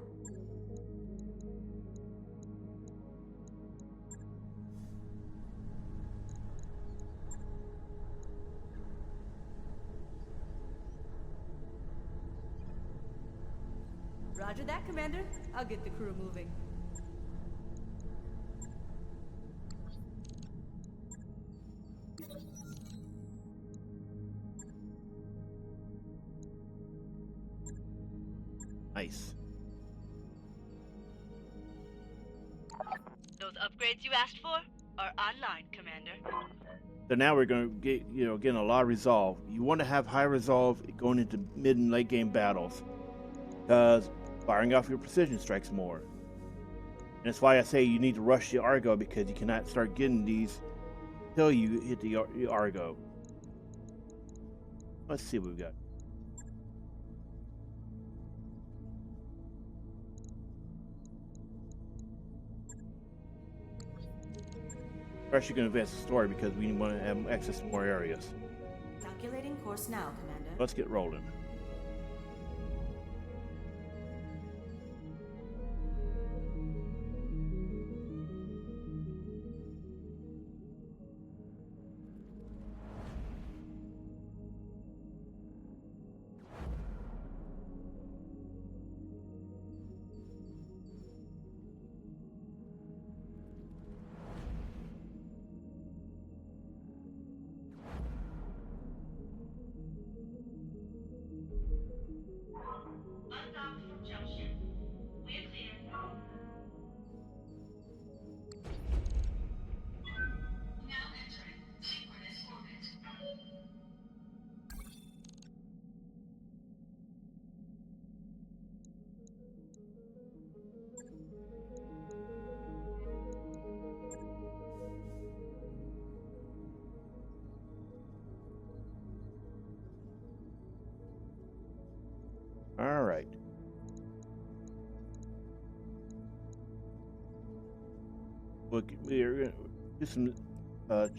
Roger that, Commander. I'll get the crew moving. Nice. Those upgrades you asked for are online, Commander. So now we're going to get, getting a lot of resolve. You want to have high resolve going into mid and late game battles, because firing off your precision strikes more. And that's why I say you need to rush the Argo, because you cannot start getting these until you hit the Argo. Let's see what we've got. We're actually going to advance the story because we want to have access to more areas. Calculating course now, Commander. Let's get rolling. we're gonna do some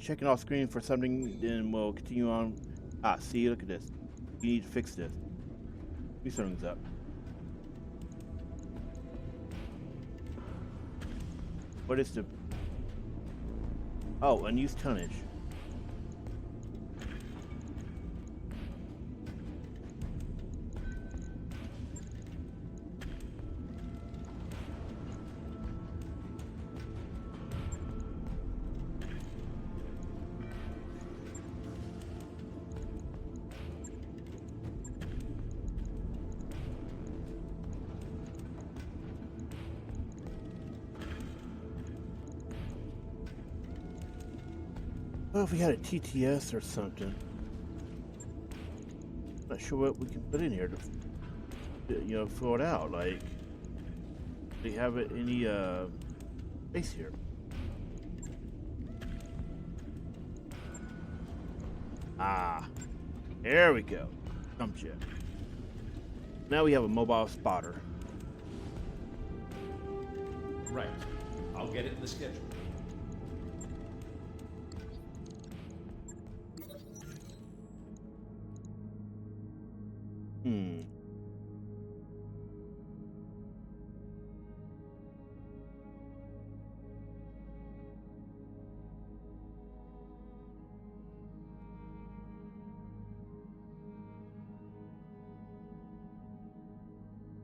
checking off screen for something, then we'll continue on. Ah, see, look at this. You need to fix this. Do something's up. What is the... Oh, unused tonnage. Well, if we had a TTS or something, not sure what we can put in here to, fill it out. Like, do you have any space here? Ah, there we go. Jet. Now we have a mobile spotter. Right. I'll get it in the schedule.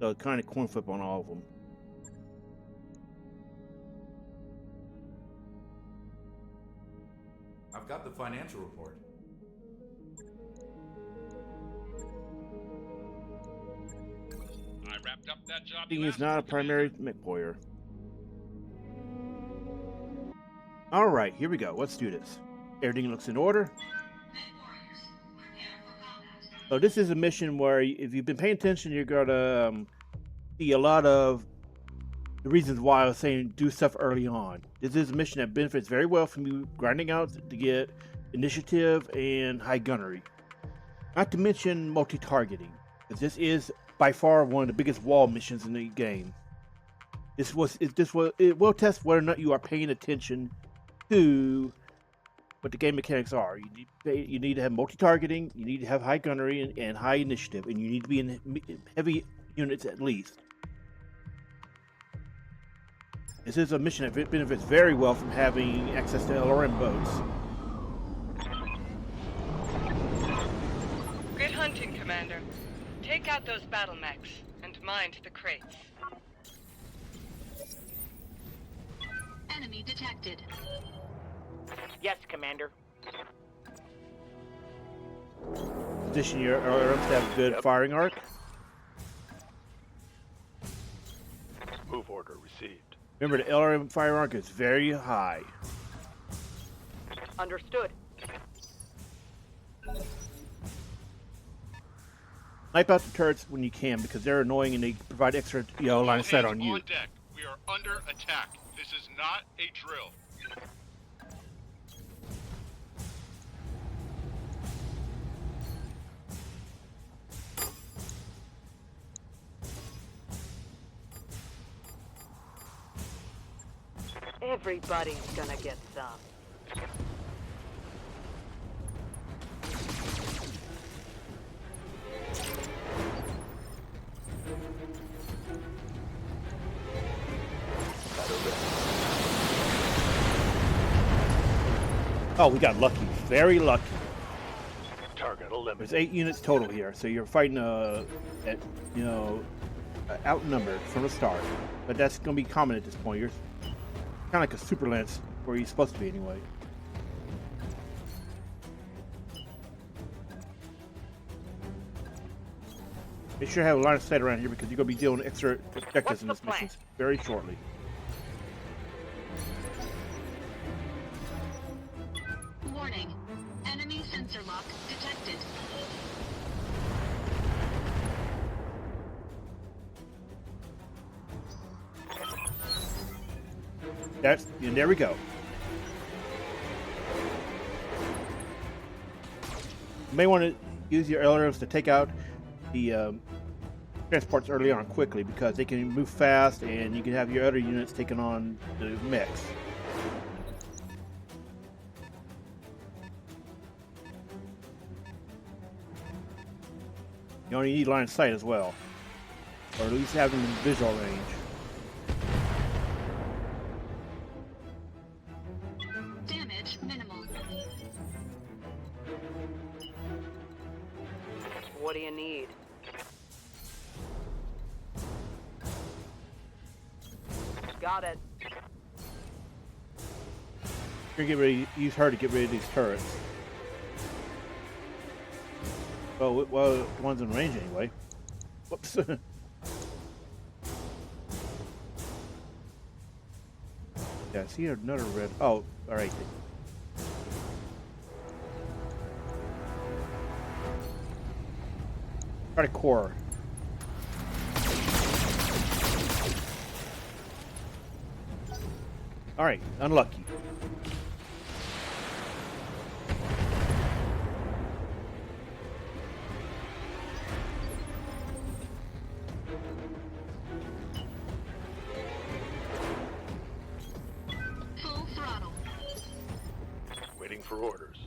So kind of coin flip on all of them. I've got the financial report. I wrapped up that job. He is not a primary McBoyer. All right, here we go. Let's do this. Everything looks in order. So this is a mission where, if you've been paying attention, you're gonna see a lot of the reasons why I was saying do stuff early on. This is a mission that benefits very well from you grinding out to get initiative and high gunnery. Not to mention multi-targeting, because this is by far one of the biggest wall missions in the game. It will test whether or not you are paying attention to what the game mechanics are. You need to have multi-targeting, you need to have high gunnery and high initiative, and you need to be in heavy units at least. This is a mission that benefits very well from having access to LRM boats. Good hunting, Commander. Take out those battle mechs and mind the crates. Enemy detected. Yes, Commander. Position your LRMs to have a good firing arc. Move order received. Remember, the LRM fire arc is very high. Understood. Snipe out the turrets when you can, because they're annoying and they provide extra, line of sight on you. On deck. We are under attack. This is not a drill. Everybody's gonna get some. Oh, we got lucky. Very lucky. Target eliminated. There's 8 units total here, so you're fighting outnumbered from the start. But that's going to be common at this point. You're kind of like a super lance, where you're supposed to be anyway. Make sure to have a line of sight around here, because you're going to be dealing with extra objectives in this mission very shortly. Warning. Enemy sensor lock detected. And there we go. You may want to use your LRMs to take out the transports early on quickly, because they can move fast and you can have your other units taking on the mechs. You only need line of sight as well, or at least having visual range. Damage minimal. What do you need? Got it. You're gonna get ready. Use her to get rid of these turrets. Well, the ones in range anyway. Whoops. Yeah, I see another red. Oh, all right. Try to core. All right, unlucky. Full throttle. Waiting for orders.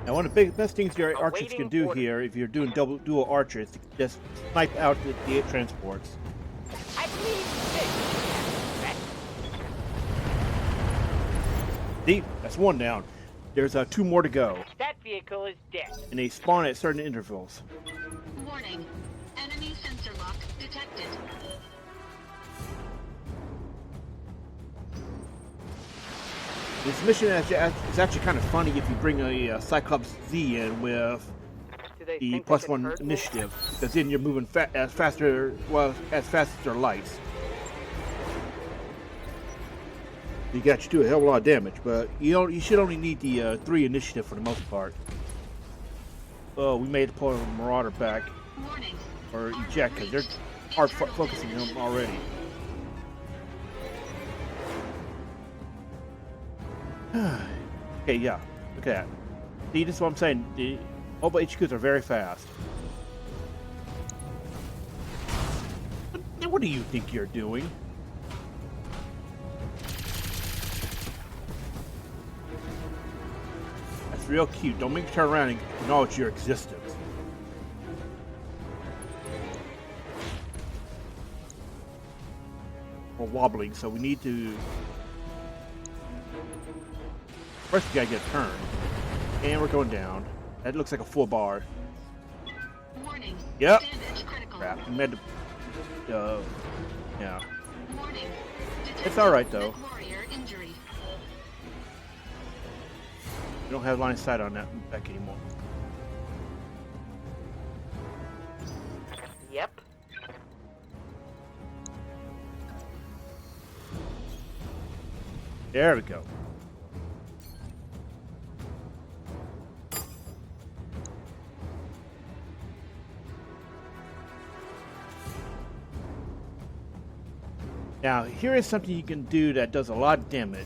Now, one of the best things your archers can do here, if you're doing dual archer, is to just snipe out the transports. I believe this. See, that's one down. There's 2 more to go, That vehicle is dead. and they spawn at certain intervals. Warning. Enemy sensor lock detected. This mission is actually kind of funny if you bring a Cyclops Z in with the +1 initiative, because then you're moving as fast as their lights. You got you do a hell of a lot of damage, but you should only need the 3 initiative for the most part. Oh, we made the pull a Marauder back, Warning. or eject, because they're hard focusing him already. Okay, yeah, look at that. See, this is what I'm saying. The mobile HQs are very fast. What do you think you're doing? That's real cute. Don't make me turn around and acknowledge your existence. We're wobbling, so we need to... First, we gotta get a turn. And we're going down. That looks like a full bar. Warning. Yep. Damage critical. Crap. We made the... yeah. Warning. It's alright, though. Warrior injury. We don't have line of sight on that back anymore. Yep. There we go. Now, here is something you can do that does a lot of damage.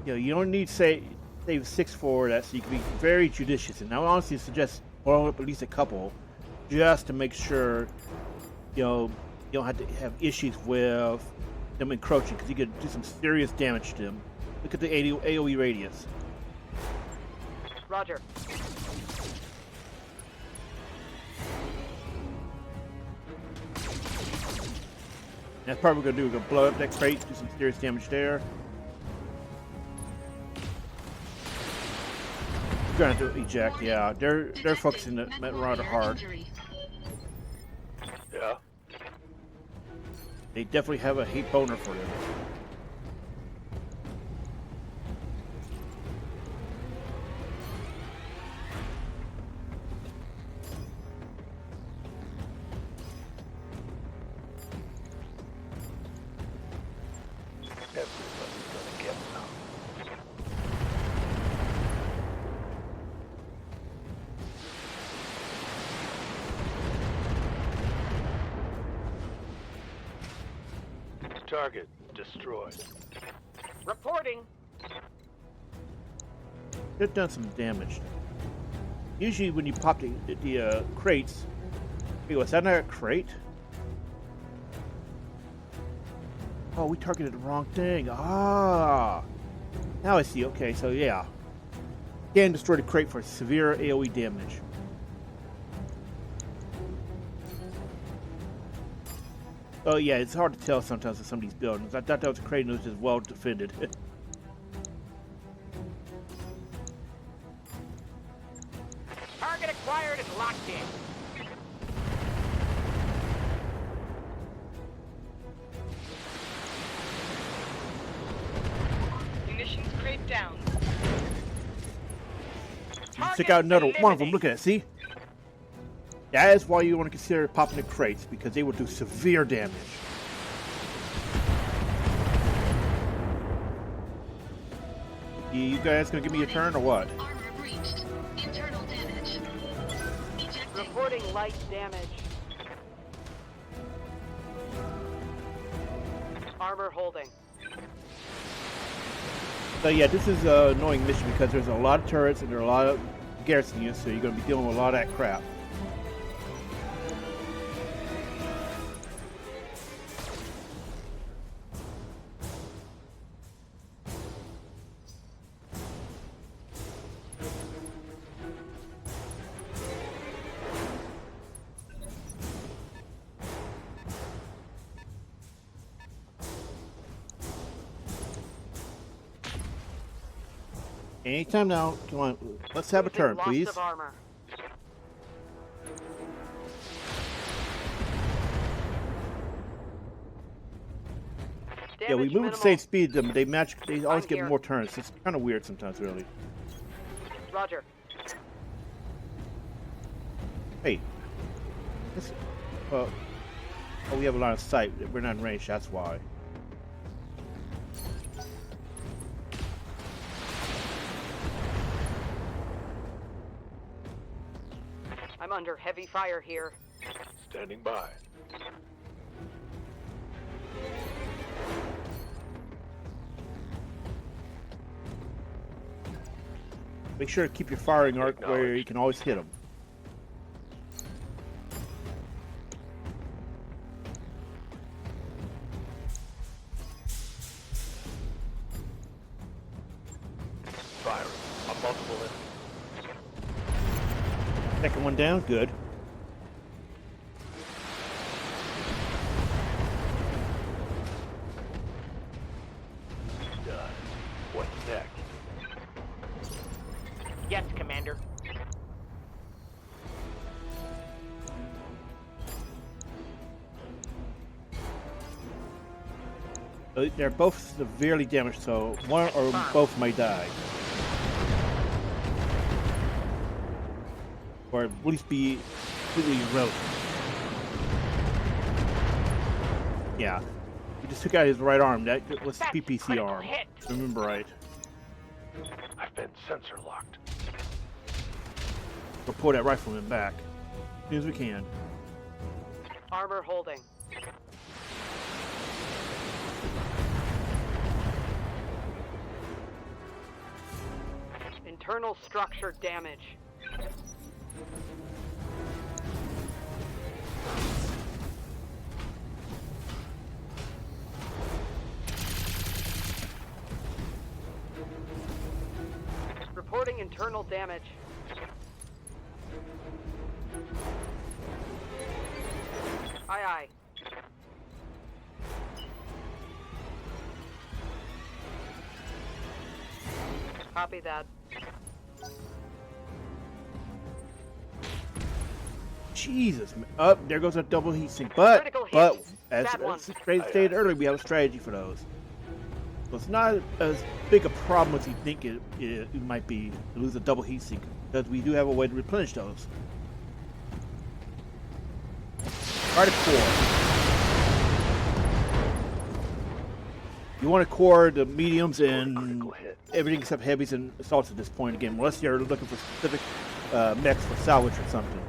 You don't need save 6 for that, so you can be very judicious. And I would honestly suggest blowing up at least a couple, just to make sure you don't have to have issues with them encroaching, because you could do some serious damage to them. Look at the AoE radius. Roger. That's probably what we're gonna do. We're gonna blow up that crate, do some serious damage there. We're gonna have to eject. Yeah, they're focusing the Marauder hard. Yeah. They definitely have a hate boner for them. Everybody's gonna get some. Target destroyed. Reporting. They've done some damage. Usually when you pop the crates... Hey, was that not a crate? Oh, we targeted the wrong thing. Ah. Now I see. Okay, so yeah. Can destroy the crate for severe AoE damage. Oh yeah, it's hard to tell sometimes with some of these buildings. I thought that was a crate and it was just well defended. Target acquired and locked in. Munitions crate down. Check out another one of them. Look at it. See? That is why you want to consider popping the crates, because they will do severe damage. You guys gonna give me a turn or what? Armor breached. Internal damage. Ejecting. Reporting light damage. Armor holding. So yeah, this is an annoying mission because there's a lot of turrets and there are a lot of garrison units, so you're gonna be dealing with a lot of that crap. Anytime now. Come on, let's have a turn, Loss please. of armor. Yeah, we Damage move at the minimal. same speed. They match. They always I'm get here. more turns. It's kind of weird sometimes, really. Roger. Hey, this, oh, we have a line of sight. We're not in range. That's why. I'm under heavy fire here. Standing by. Make sure to keep your firing arc where you can always hit them. Firing. On multiple enemies. Second one down. Good. Done. What's next? Yes, Commander. They're both severely damaged, so one or both may die. Or at least be completely eroded. Yeah. He just took out his right arm. That was his PPC arm. If I remember right. I've been sensor locked. We'll pull that rifleman back as soon as we can. Armor holding. Internal structure damage. Reporting internal damage. Aye, aye. Copy that. Jesus, up there goes a double heat sink. But as stated earlier, we have a strategy for those. So it's not as big a problem as you think it might be to lose a double heat sink, because we do have a way to replenish those. Try to core. You want to core the mediums and everything except heavies and assaults at this point again, unless you're looking for specific mechs for salvage or something.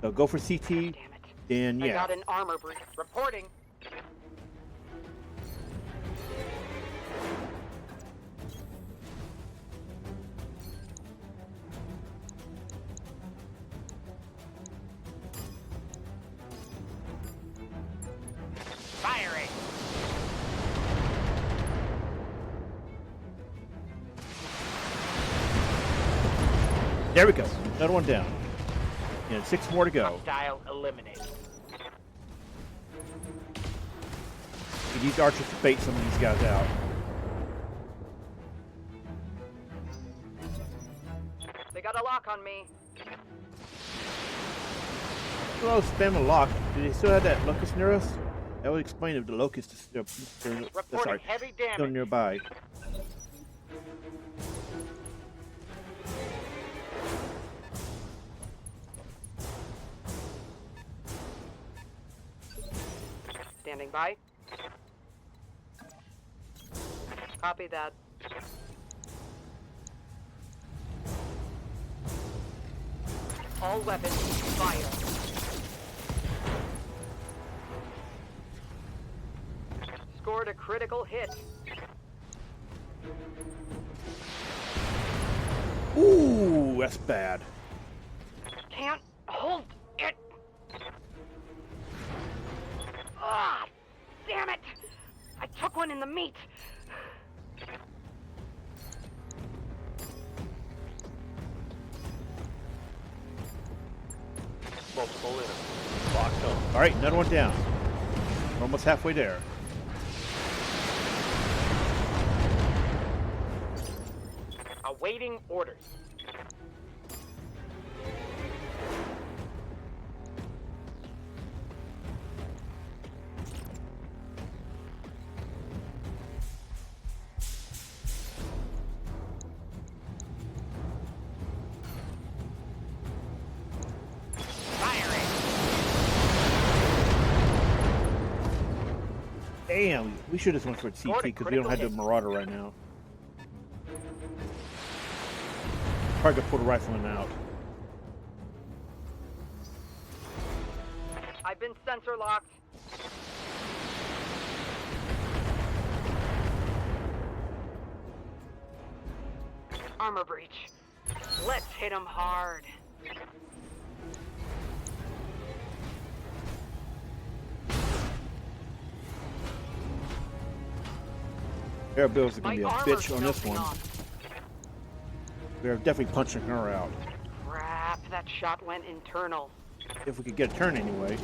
So go for CT, then yeah. I got an armor breach. Reporting. Firing. There we go. Another one down. And 6 more to go. Hostile eliminated. Need these archers to bait some of these guys out. They got a lock on me. Well, spam a lock. Do they still have that locust near us? That would explain if the locust is still, Reporting heavy damage. still nearby. Standing by. Copy that. All weapons, fire. Scored a critical hit. Ooh, that's bad. Can't hold it. Ah, damn it! I took one in the meat. Multiple enemies. Locked on. All right, another one down. We're almost halfway there. Awaiting orders. Damn, we should have went for CT because we don't have the Marauder right now. Probably could pull the rifleman out. I've been sensor locked. Armor breach. Let's hit him hard. Air builds are going to be a bitch on this melting one. off. We're definitely punching her out. Crap, that shot went internal. If we could get a turn anyway.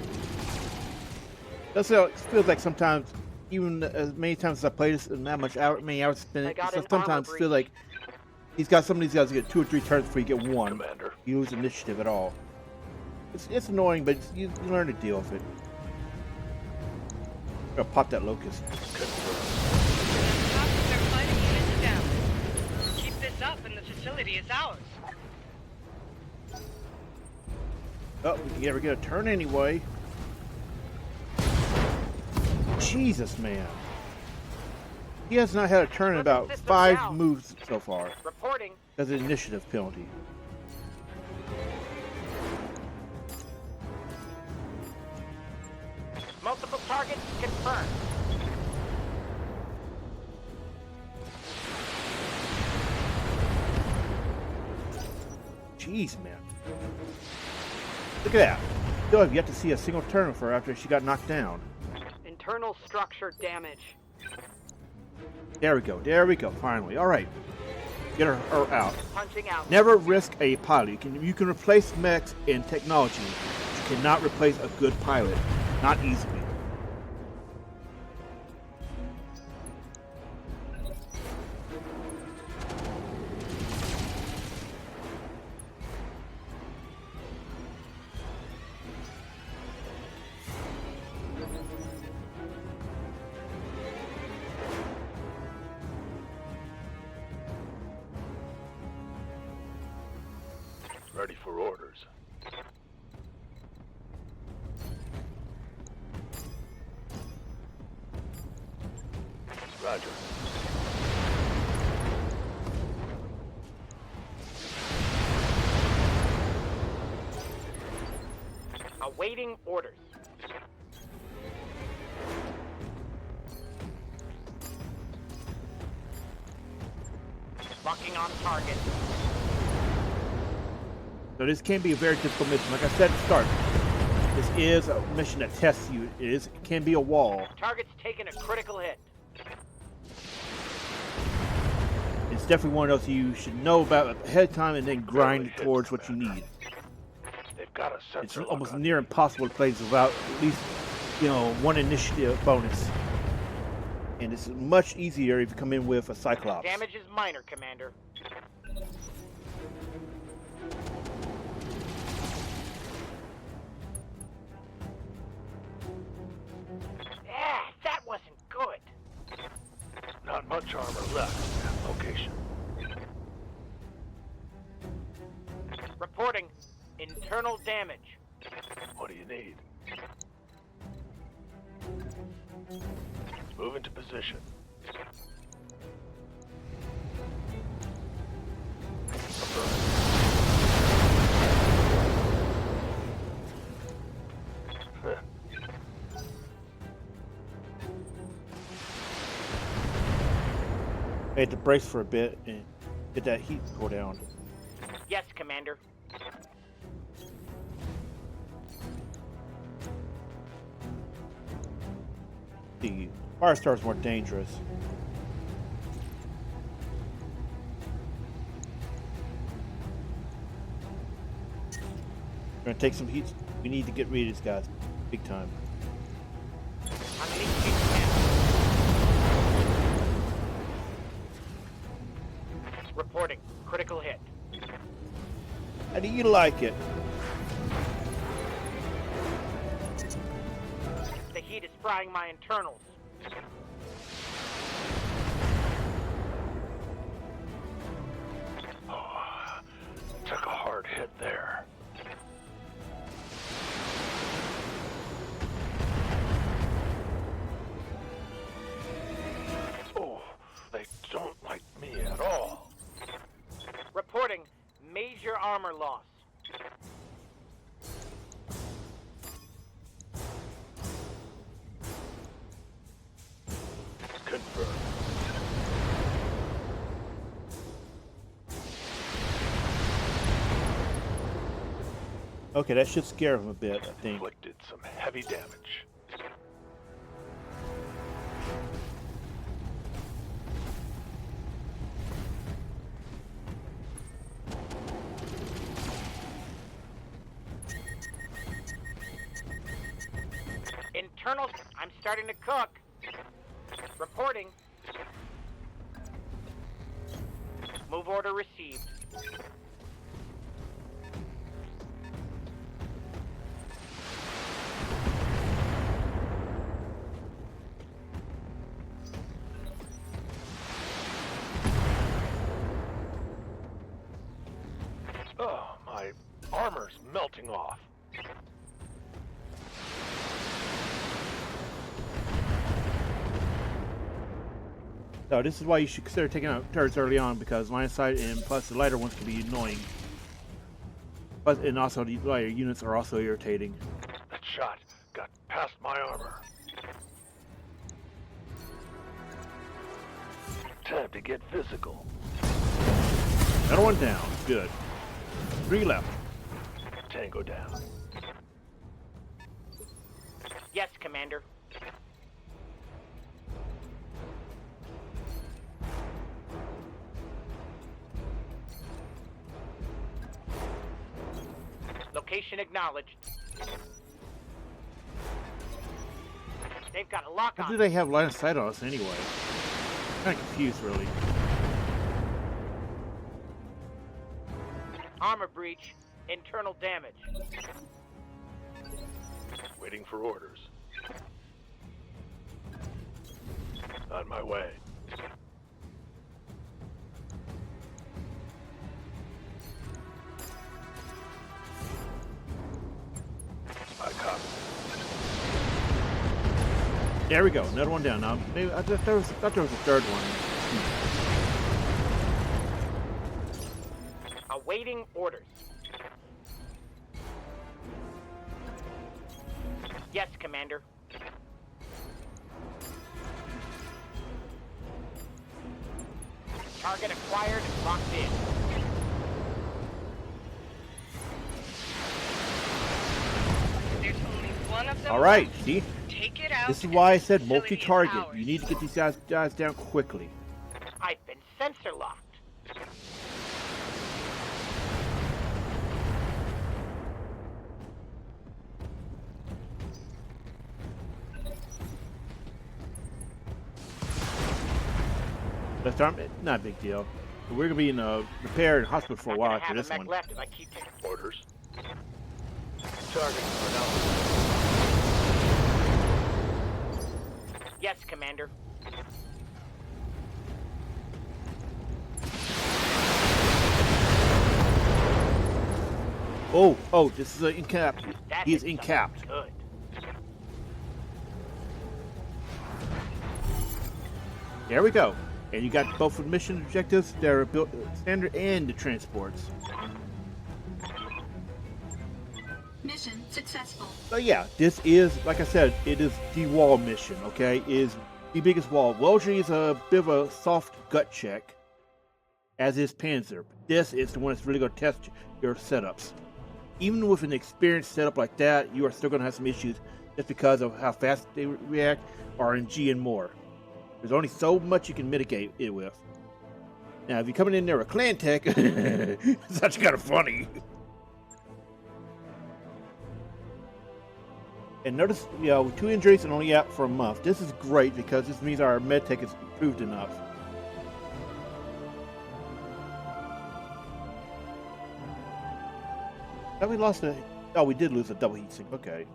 That's how it feels like sometimes, even as many times as I play this, and that much many hours spent, I got so an sometimes armor feel like some of these guys get 2 or 3 turns before you get one. Commander. You lose initiative at all. It's annoying, but you learn to deal with it. I'm gonna pop that locust. Their fighting units down. Keep this up and the facility is ours. Oh, we can never get a turn anyway. Jesus, man. He has not had a turn in about 5 moves so far. Reporting. As an initiative penalty. Multiple targets confirmed. Jeez, man. Look at that. Still have yet to see a single turn of her after she got knocked down. Internal structure damage. There we go. There we go. Finally. All right. Get her out. Punching out. Never risk a pilot. You can replace mechs in technology. You cannot replace a good pilot. Not easily. Ready for orders. Roger. Awaiting orders. Locking on target. So this can be a very difficult mission. Like I said at the start, this is a mission that tests you. It can be a wall. Target's taking a critical hit. It's it's definitely one of those you should know about ahead of time and then grind Barely hit, towards what you Commander. need. They've got a It's sensor lock almost on near you. impossible to play this without at least, one initiative bonus. And it's much easier if you come in with a Cyclops. Damage is minor, Commander. Yeah, that wasn't good. Not much armor left in that location. Reporting internal damage. What do you need? Move into position. I had to brace for a bit and get that heat to go down. Yes, Commander. The Firestar's more dangerous. We're gonna take some heat. We need to get rid of these guys big time. Reporting critical hit. How do you like it? The heat is frying my internals. Oh, took a hard hit there. Oh, they don't like me at all. Reporting major armor loss. Confirmed. Okay, that should scare him a bit, I think. Inflicted some heavy damage. Internals, I'm starting to cook. Reporting. Move order received. Oh, my armor's melting off. So this is why you should consider taking out turrets early on, because line of sight and plus the lighter ones can be annoying. But and also the lighter units are also irritating. That shot got past my armor. Time to get physical. Another one down. Good. 3 left. Tango down. Yes, Commander. Location acknowledged. They've got a lock How on. do they have line of sight on us anyway? Kind of confused, really. Armor breach. Internal damage. Waiting for orders. On my way. I copy. There we go. Another one down. Now, maybe I thought there was a third one. Awaiting orders. Yes, Commander. Target acquired and locked in. There's only one of them. All right, left. see? Take it out. This is and why I the said facility is multi-target. ours. You need to get these guys down quickly. I've been sensor locked. left arm, not a big deal. But we're gonna be in a repair and hospital for a while after this one. Left if I keep taking Orders. Target Arano. Yes, Commander. Oh, this is an incapped. He is incapped. Good. There we go. And you got both of the mission objectives that are built standard and the transports. Mission successful. So yeah, this is, like I said, it is the wall mission, okay? It is the biggest wall. Weldry is a bit of a soft gut check, as is Panzyr. This is the one that's really going to test your setups. Even with an experienced setup like that, you are still going to have some issues just because of how fast they react, RNG, and more. There's only so much you can mitigate it with. Now, if you're coming in there with clan tech, it's actually kind of funny. And notice, with 2 injuries and only out for a month. This is great because this means our med tech is improved enough. Thought we lost a... Oh, we did lose a double heat sink. Okay.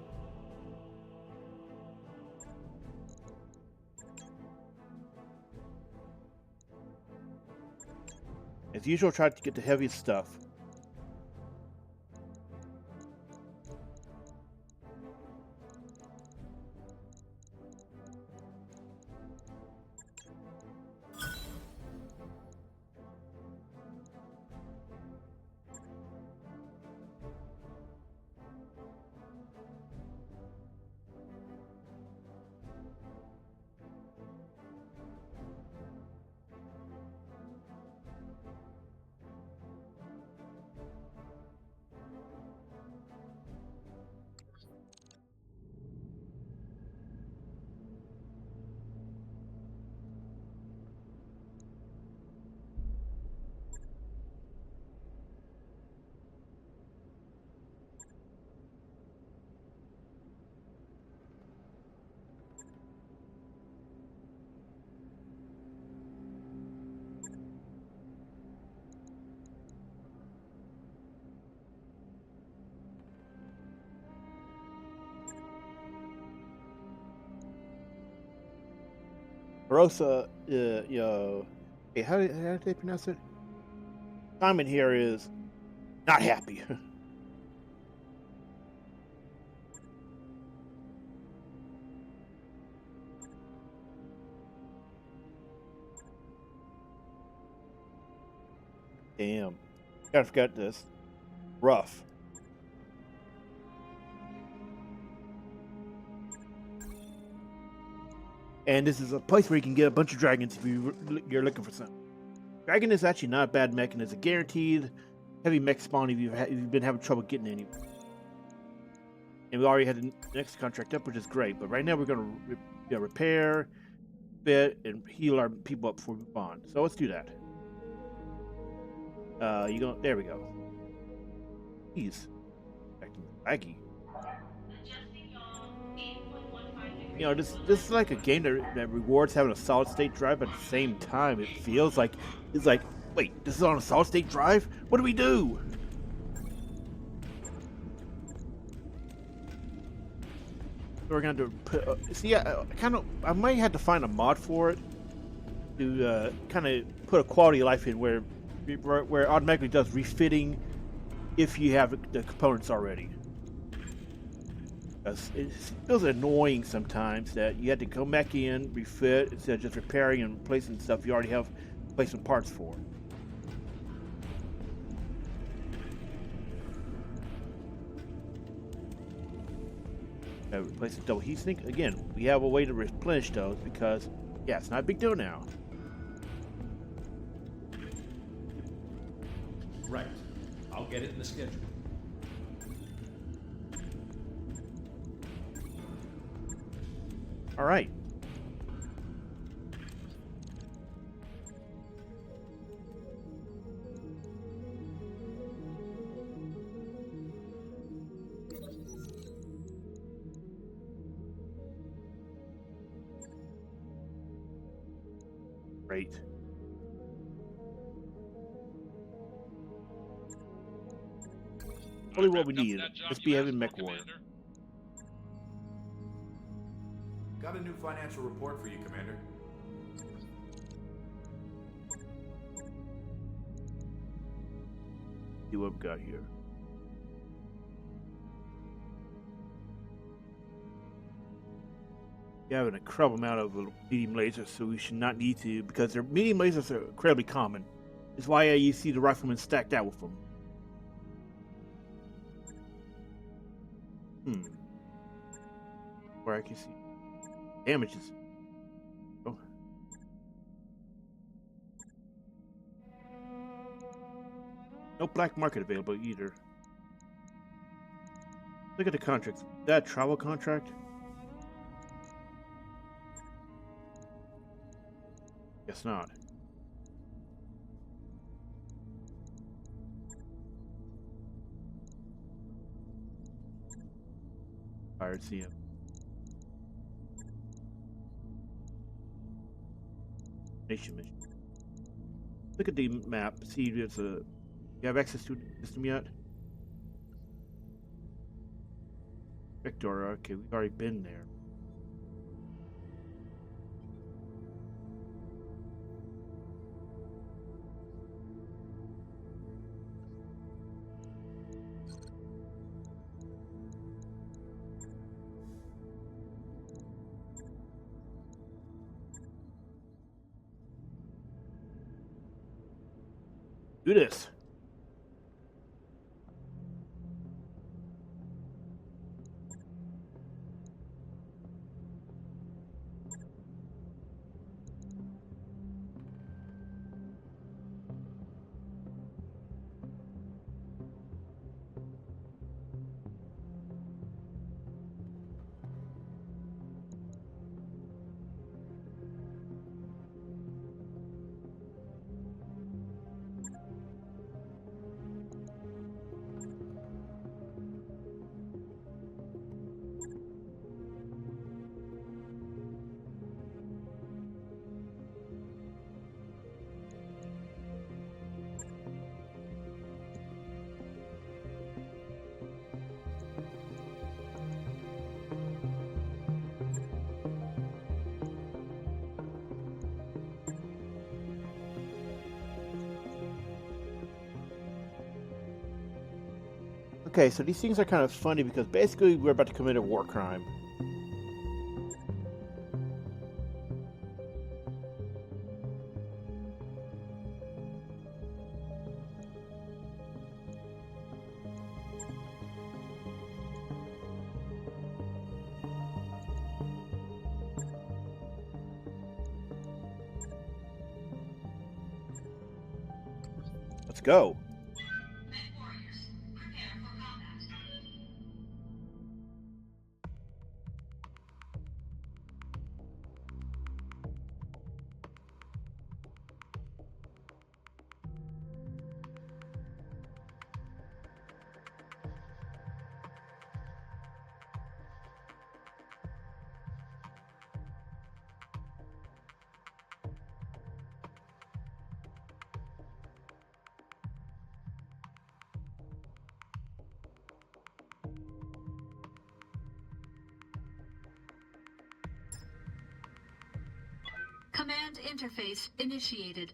As usual, try to get the heaviest stuff. Rosa, hey, how did they pronounce it? Simon here is not happy. Damn. Gotta forget this. Rough. And this is a place where you can get a bunch of dragons if you're looking for some. Dragon is actually not a bad mech, and it's a guaranteed heavy mech spawn if you've been having trouble getting any. And we already had the next contract up, which is great. But right now we're going to repair, fit, and heal our people up before we move on. So let's do that. There we go. He's acting laggy. This is like a game that rewards having a solid state drive, but at the same time, it feels like it's like, wait, this is on a solid state drive? What do we do? So we're going to put. See, I might have to find a mod for it to kind of put a quality of life in where it automatically does refitting if you have the components already. It feels annoying sometimes that you had to come back in, refit, instead of just repairing and replacing stuff you already have replacement parts for. Replace the double heat sink. Again, we have a way to replenish those because, yeah, it's not a big deal now. Right. I'll get it in the schedule. All right. Great. Only what we Wrapped up need. that job Let's you be asked having for, mech warrior. Commander? Got a new financial report for you, Commander. See what we've got here. You have an incredible amount of medium lasers, so we should not need to, because their medium lasers are incredibly common. It's why you see the riflemen stacked out with them. Where I can see damages. Oh. No black market available either. Look at the contracts. That travel contract? Guess not. Fired CM. Nation mission. Look at the map. See if it's a. You have access to the system yet? Victor, okay, we've already been there. Do this. Okay, so these things are kind of funny because basically we're about to commit a war crime. Let's go. Command interface initiated.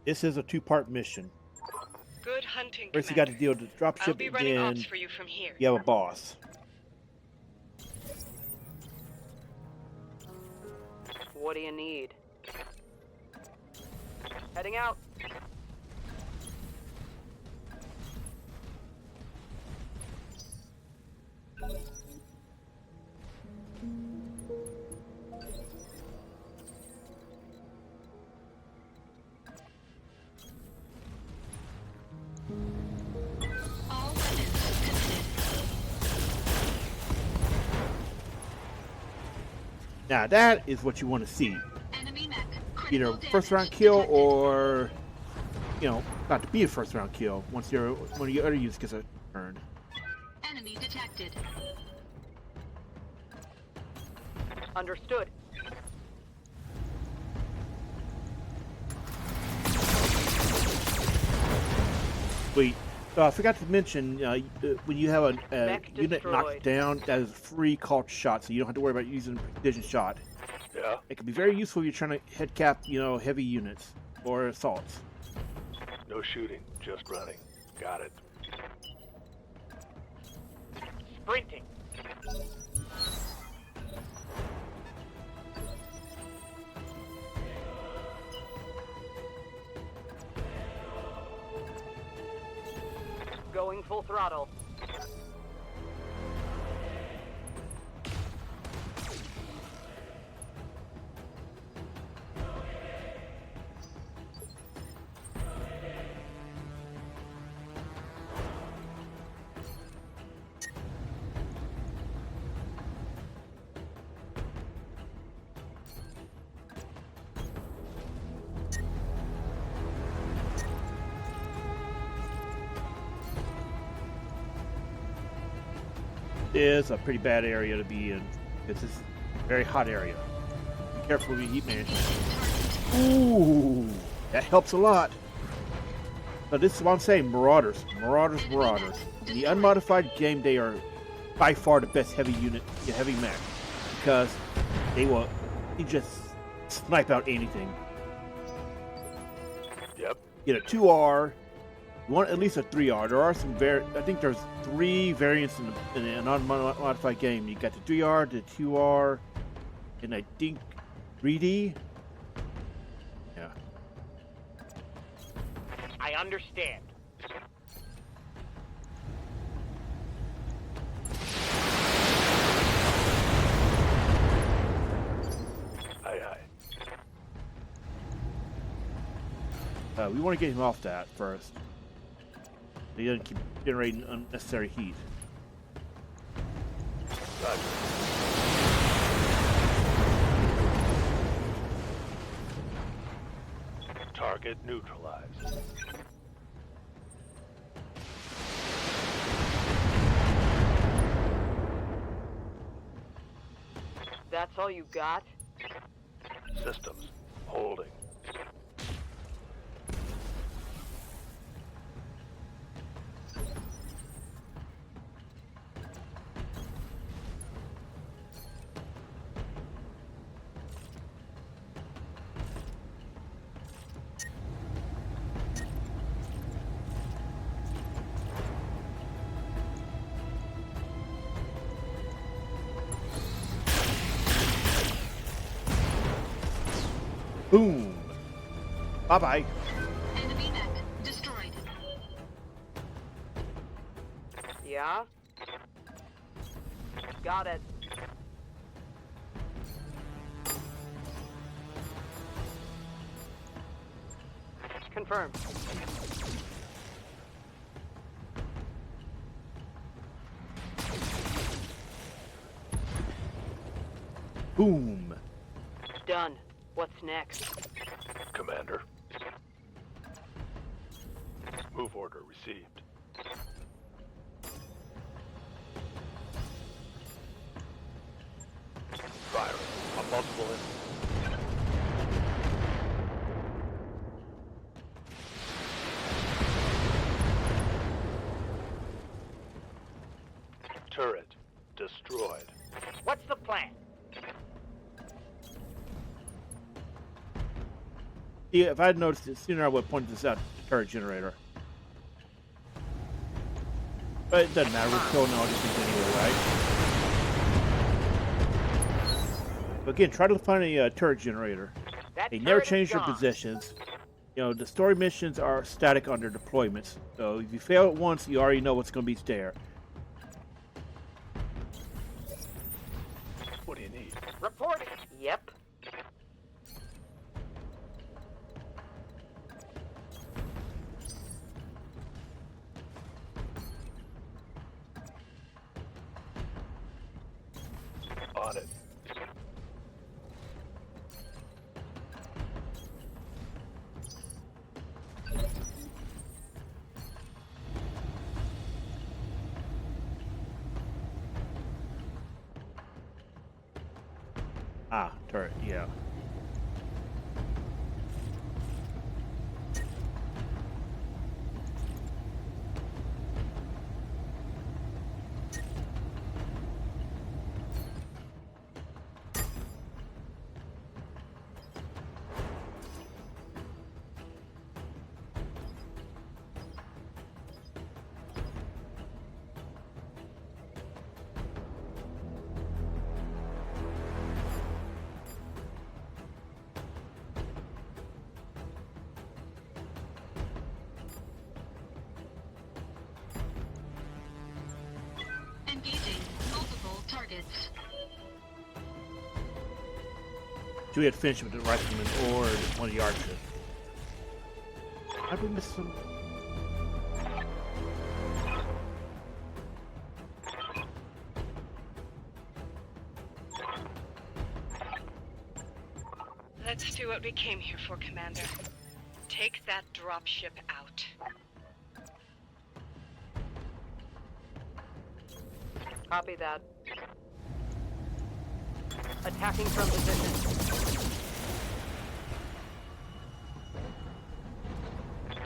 This is a two-part mission. Good hunting, First, you got to Commander. deal with the I'll dropship, be and running then ops for you from here. you have a boss. What do you need? Heading out. All weapons committed. Now that is what you want to see. Enemy mech. Either Critical first round damage kill detected. or, you know, not to be a first round kill once one of your other units gets a turn. Enemy detected. Understood. Sweet. So I forgot to mention, when you have a unit knocked down, that is a free called shot, so you don't have to worry about using a precision shot. Yeah? It can be very useful if you're trying to head cap, heavy units or assaults. No shooting, just running. Got it. Sprinting. Going full throttle. Is a pretty bad area to be in. It's a very hot area. Be careful with your heat management. Ooh, that helps a lot. But this is what I'm saying, Marauders. In the unmodified game, they are by far the best heavy mech. Because you just snipe out anything. Yep. Get a 2R. You want at least a 3R. There are some I think there's 3 variants in an unmodified game. You got the 3R, the 2R, and I think 3D. Yeah. I understand. Aye. We want to get him off that first. He doesn't keep generating unnecessary heat. Roger. Target neutralized. That's all you got? Systems holding. Boom. Bye-bye. Enemy mech destroyed. Yeah? Got it. Confirmed. Boom. Done. What's next? Commander. Move order received. Firing on multiple enemies. Turret destroyed. What's the plan? Yeah, if I'd noticed it sooner, I would have pointed this out to the turret generator. But it doesn't matter, we're killing all these things anyway, right? But again, try to find a turret generator. They never change their positions. The story missions are static on their deployments. So if you fail it once, you already know what's going to be there. What do you need? Reporting. Yep. On it. Ah, turret, yeah. Engaging multiple targets. So we had to finish with the rifleman or one of the archers. How did we miss some? Let's do what we came here for, Commander. Take that dropship out. Copy that. Attacking from position.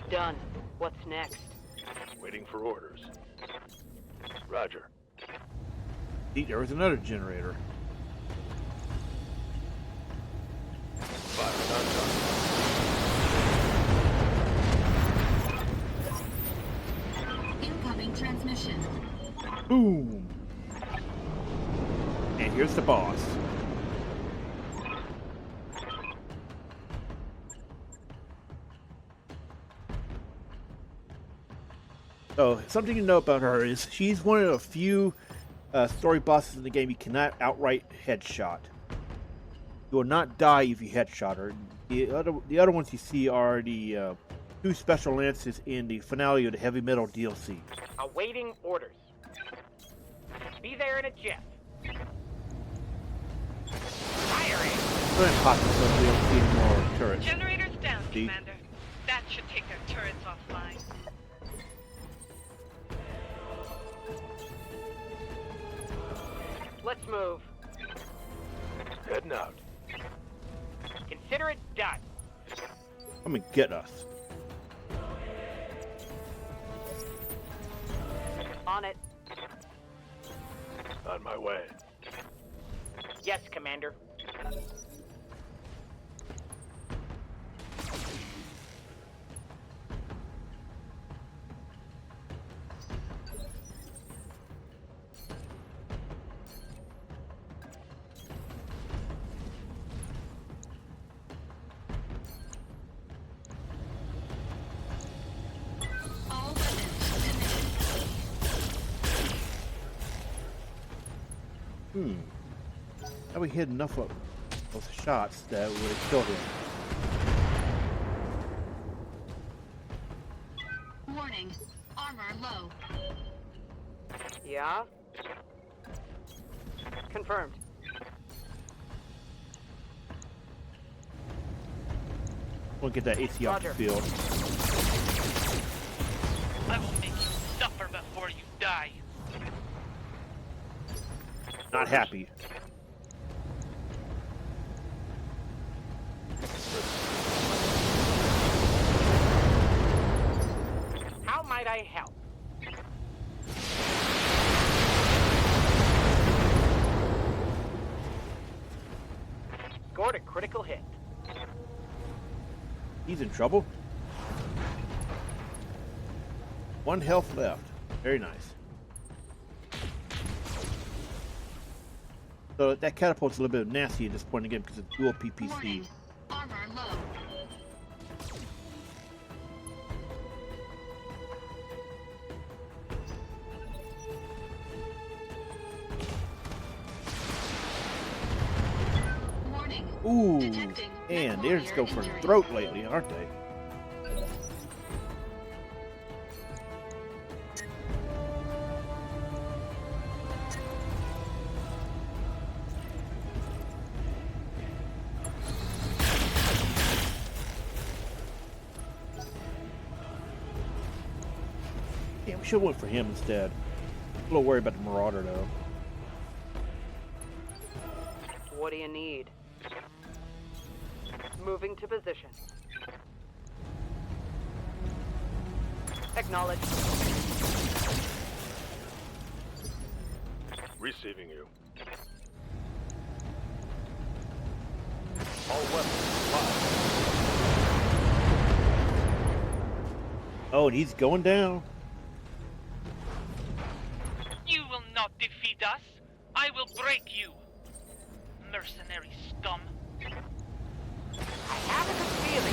Done. What's next? Waiting for orders. Roger. There was another generator. Fire on. Incoming transmission. Boom! And here's the boss. So, something to know about her is she's one of the few story bosses in the game you cannot outright headshot. You will not die if you headshot her. The other ones you see are the two special lances in the finale of the Heavy Metal DLC. Awaiting orders. Be there in a jiff. Firing! Go ahead and pop this so we don't see any more turrets. Generators down, See? Commander. That should take their turrets offline. Let's move. Heading out. Consider it done. Come and get us. On it. On my way. Yes, Commander. All weapons emitted. Now we hit enough of those shots that would have killed him. Warning. Armor low. Yeah? Confirmed. We'll get that AC off the Roger. field. I will make you suffer before you die. Not happy. How might I help? Scored a critical hit. He's in trouble. 1 health left. Very nice. So that catapult's a little bit nasty at this point in the game because it's dual PPC. Warning. Armor low. Warning. Ooh, Detecting and they're just warrior going for the injury. throat lately, aren't they? Yeah, we should have went for him instead. A little worried about the Marauder though. What do you need? Moving to position. Acknowledge. Receiving you. All weapons live. Oh, and he's going down. You will not defeat us. I will break you. Mercenary scum. I have a good feeling.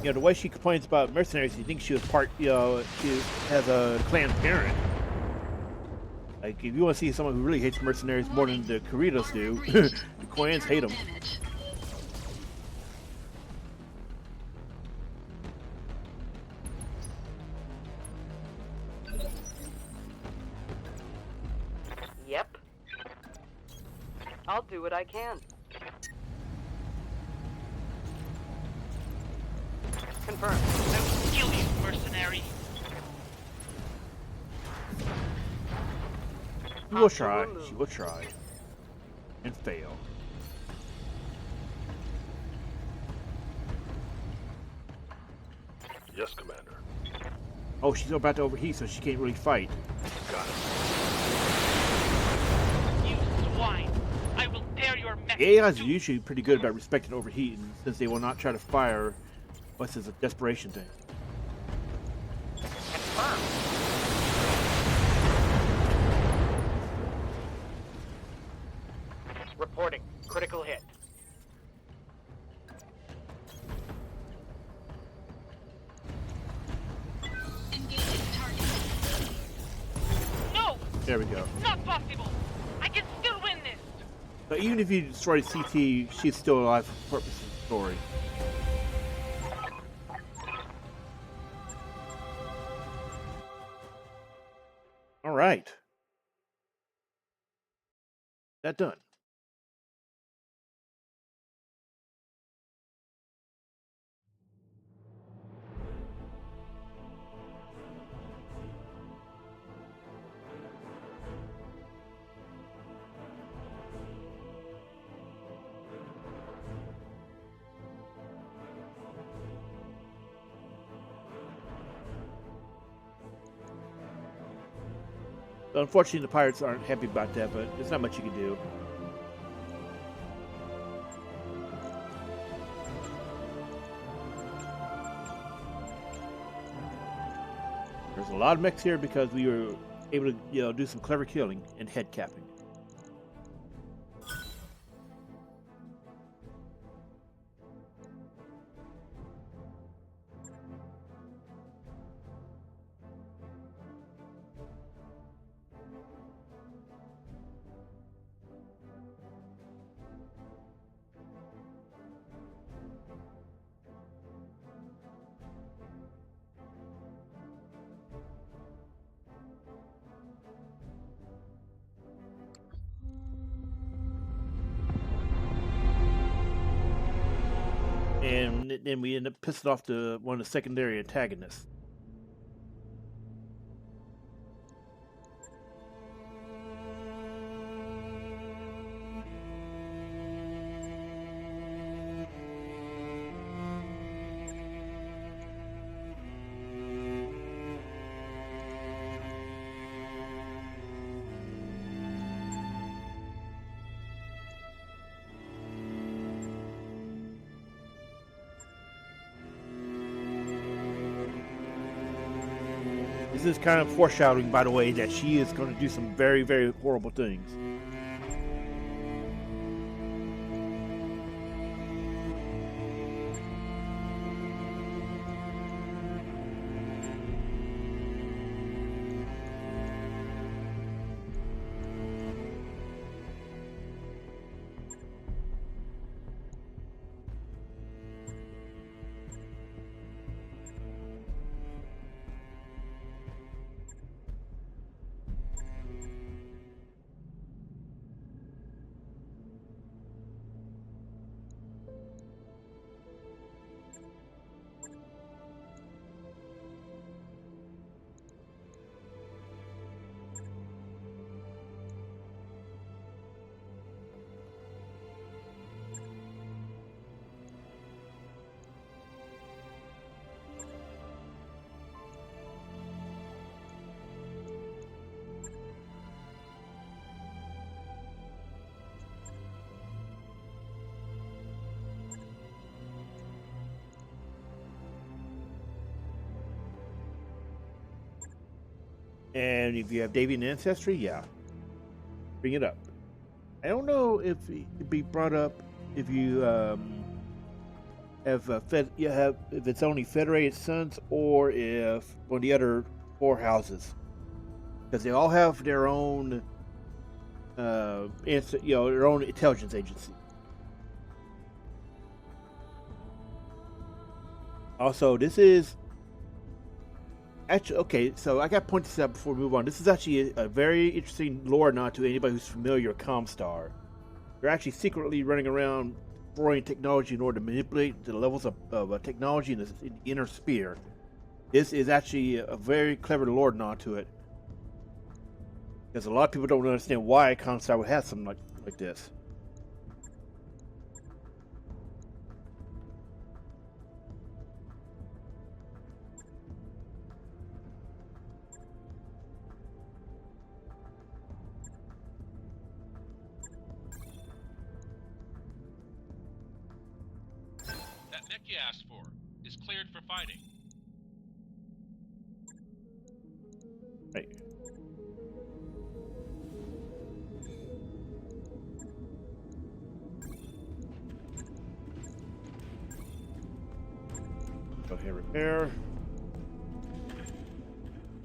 You know, the way she complains about mercenaries, you think she was part, you know, she has a clan parent. Like, if you want to see someone who really hates mercenaries more than the Corridos do, the clans hate them. Yep. I'll do what I can. Confirmed. I will kill you, mercenary. She will try. She will try. And fail. Yes, Commander. Oh, she's about to overheat, so she can't really fight. Got it. You swine. I will tear your mech. AIs are usually pretty good about respecting overheating, since they will not try to fire unless it's a desperation thing. Confirmed. Reporting. Critical hit. Engaging target. No! There we go. Not possible! I can still win this! So even if you destroy CT, she's still alive for the purpose of the story. All right. That done. Unfortunately, the pirates aren't happy about that, but there's not much you can do. There's a lot of mechs here because we were able to, you know, do some clever killing and head capping. And then we end up pissing off one of the secondary antagonists. This is kind of foreshadowing, by the way, that she is going to do some very, very horrible things. And if you have Davian ancestry, yeah, bring it up. I don't know if it could be brought up if you have if it's only Federated Sons or if one of the other 4 houses, because they all have their own their own intelligence agency. Also, this is actually okay. So I got to point this out before we move on. This is actually a very interesting lore nod to anybody who's familiar with ComStar. They're actually secretly running around destroying technology in order to manipulate the levels of technology in the inner sphere. This is actually a very clever lore nod to it, because a lot of people don't understand why ComStar would have something like this. That mech you asked for is cleared for fighting. Right. Go ahead, repair.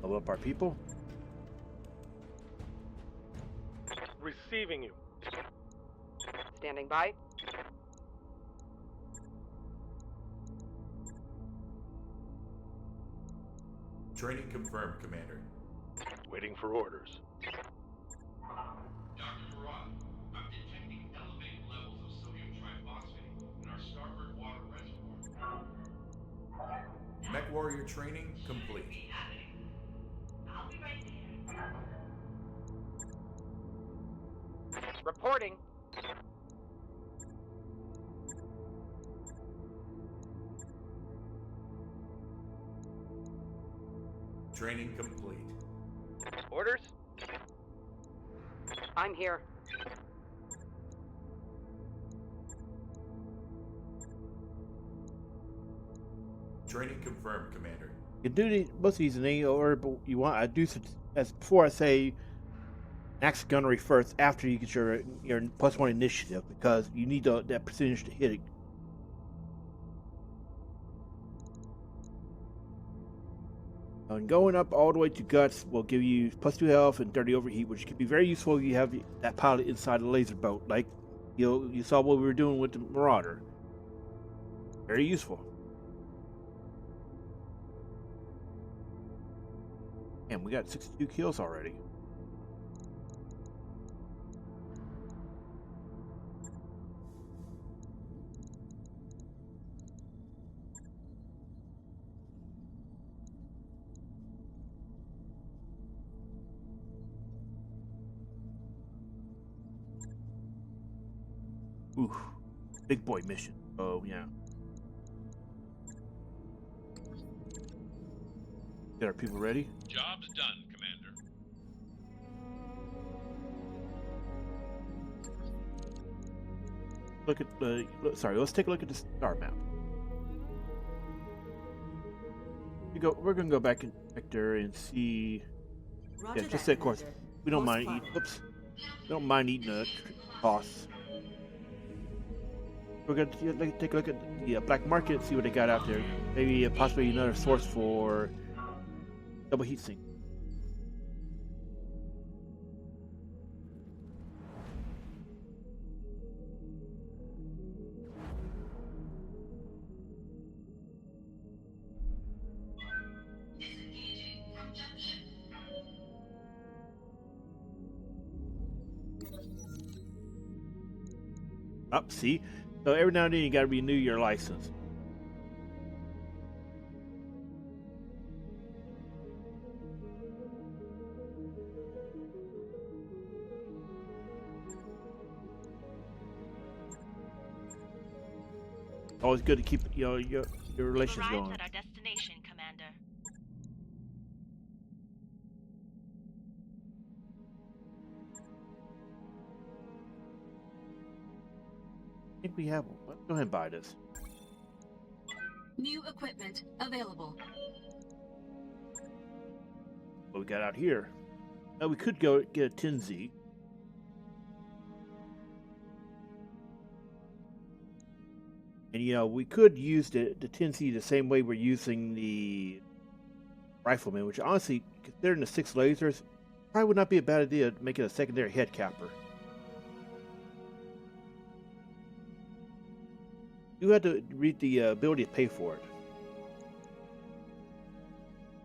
Level up our people. Receiving you. Standing by. Training confirmed, Commander. Waiting for orders. Dr. Farad, I'm detecting elevated levels of sodium triphosphate in our starboard water reservoir. Mech Warrior training complete. I'll be right there. Reporting. Training complete. Orders? I'm here. Training confirmed, Commander. You do most of these in any order you want. I do as before. I say max gunnery first after you get your +1 initiative, because you need that percentage to hit it. And going up all the way to guts will give you +2 health and 30 overheat, which can be very useful if you have that pilot inside a laser boat, like you saw what we were doing with the Marauder. Very useful. And we got 62 kills already. Ooh, big boy mission. Oh, yeah. Get our people ready? Job's done, Commander. Look at the. Sorry, let's take a look at the star map. We're gonna go back there and see. Roger Yeah, just that, of course, Commander. we don't Post mind cloud. eating. Oops, we don't mind eating the costs. We're gonna take a look at the black market and see what they got out there. Maybe possibly another source for double heatsink. Up, see? So every now and then you gotta renew your license. Always good to keep your relations Arrived going. at our destination, Commander. I think we have one. Let's go ahead and buy this. New equipment available. What we got out here? Now we could go get a Tinzy. And you know, we could use the Tinzy the same way we're using the Rifleman, which honestly, considering the 6 lasers, probably would not be a bad idea to make it a secondary head capper. You had to read the ability to pay for it.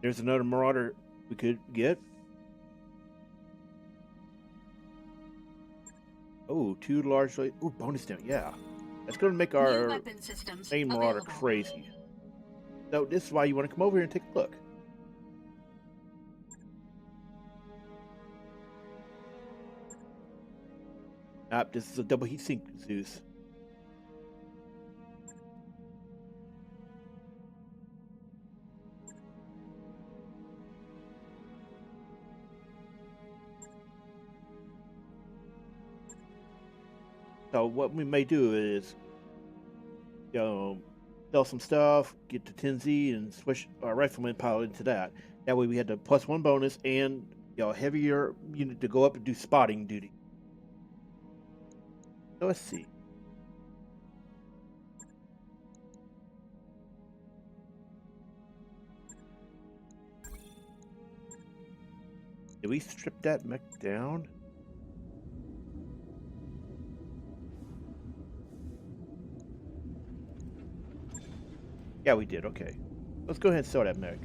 There's another Marauder we could get. Oh, 2 large... Ooh, bonus damage, yeah. That's going to make our main Marauder crazy. So this is why you want to come over here and take a look. This is a double heatsink Zeus. So what we may do is, you know, sell some stuff, get the Tinzy, and switch our Rifleman pilot into that. That way we had the +1 bonus and, you know, heavier unit to go up and do spotting duty. So let's see. Did we strip that mech down? Yeah, we did. Okay. Let's go ahead and sell that mech.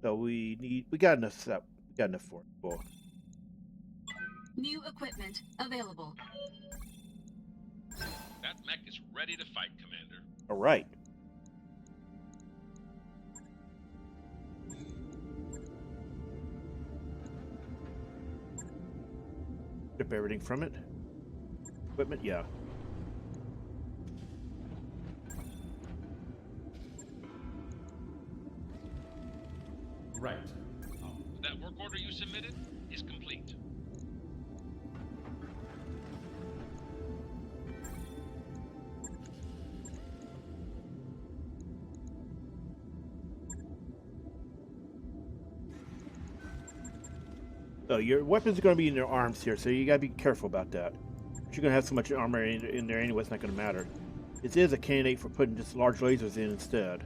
So we got enough stuff. We got enough for it. Cool. New equipment available. That mech is ready to fight, Commander. All right. Strip everything from it. Equipment, yeah. Right. That work order you submitted is complete. So your weapons are going to be in their arms here, so you got to be careful about that. But you're going to have so much armor in there anyway, it's not going to matter. This is a candidate for putting just large lasers in instead.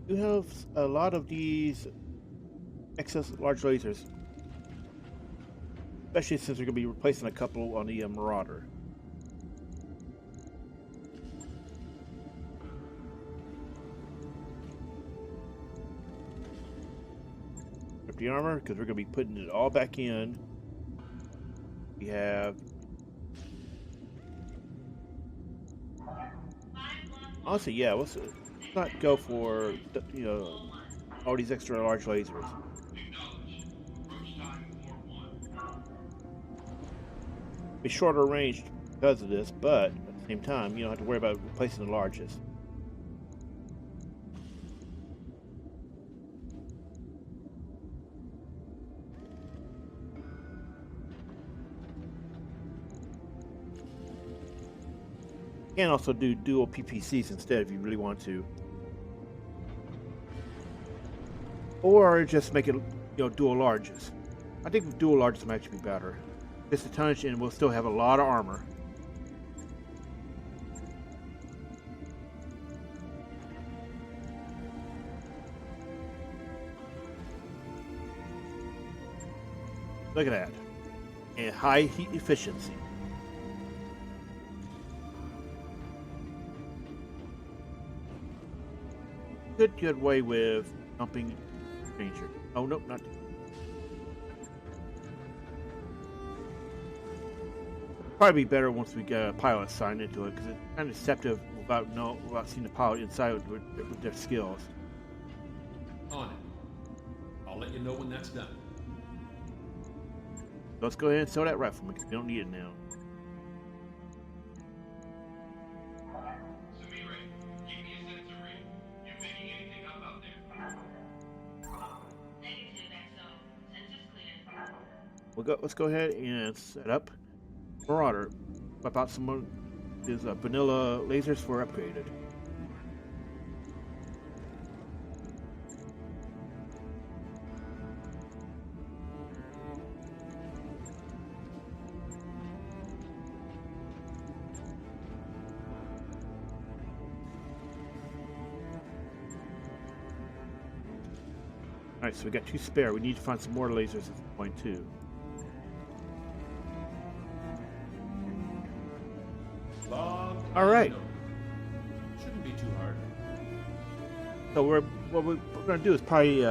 You have a lot of these excess large lasers, especially since we're going to be replacing a couple on the Marauder. Rip the armor, because we're going to be putting it all back in. We have... Honestly, yeah, let's not go for, you know, all these extra large lasers. Be shorter range because of this, but at the same time, you don't have to worry about replacing the largest. You can also do dual PPCs instead if you really want to. Or just make it, you know, dual larges. I think dual larges might actually be better. Just a tonnage and we'll still have a lot of armor. Look at that. And high heat efficiency. Could get away with dumping Ranger. Oh, nope, not. Probably be better once we get a pilot assigned into it, because it's kind of deceptive without seeing the pilot inside with their skills. On it. I'll let you know when that's done. Let's go ahead and sell that rifle because we don't need it now. Let's go ahead and set up Marauder. Swap out some of his vanilla lasers for upgraded. Alright, so we got 2 spare. We need to find some more lasers at this point too. All right. Shouldn't be too hard. So what we're going to do is probably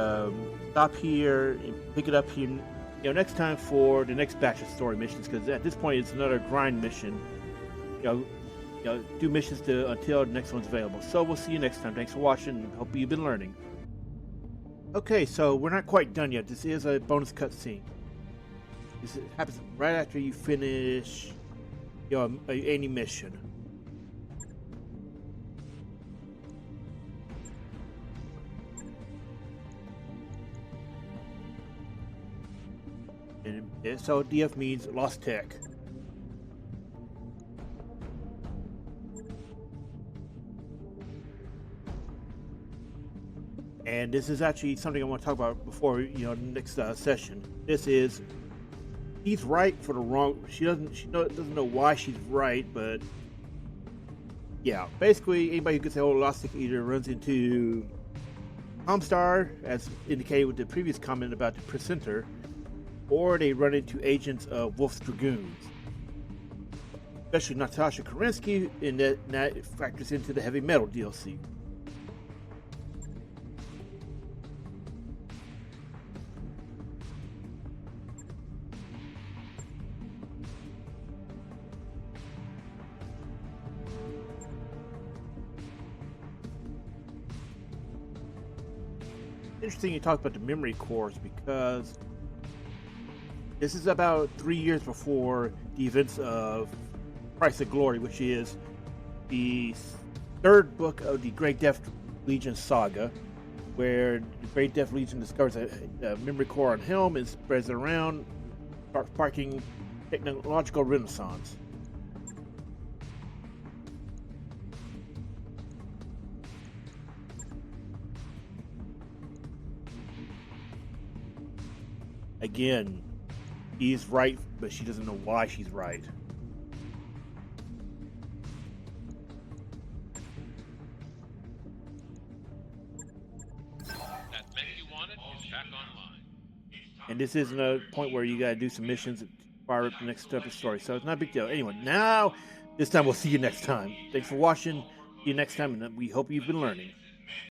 stop here and pick it up here, next time for the next batch of story missions. Because at this point, it's another grind mission. Do missions until the next one's available. So we'll see you next time. Thanks for watching. Hope you've been learning. Okay, so we're not quite done yet. This is a bonus cutscene. This happens right after you finish, any mission. And so DF means LosTech. And this is actually something I want to talk about before next session. This is he's right for the wrong. She doesn't know why she's right, but yeah. Basically, anybody who gets a hold of LosTech either runs into ComStar, as indicated with the previous comment about the presenter, or they run into agents of Wolf's Dragoons. Especially Natasha Kerensky, and that factors into the Heavy Metal DLC. Interesting you talk about the memory cores, because this is about 3 years before the events of Price of Glory, which is the 3rd book of the Great Death Legion saga, where the Great Death Legion discovers a memory core on Helm and spreads it around, sparking technological renaissance. Again, he's right, but she doesn't know why she's right. That menu you wanted is back online. And this isn't a point where you gotta do some missions to fire up the next step of the story, so it's not a big deal. Anyway, now, this time we'll see you next time. Thanks for watching. See you next time, and we hope you've been learning.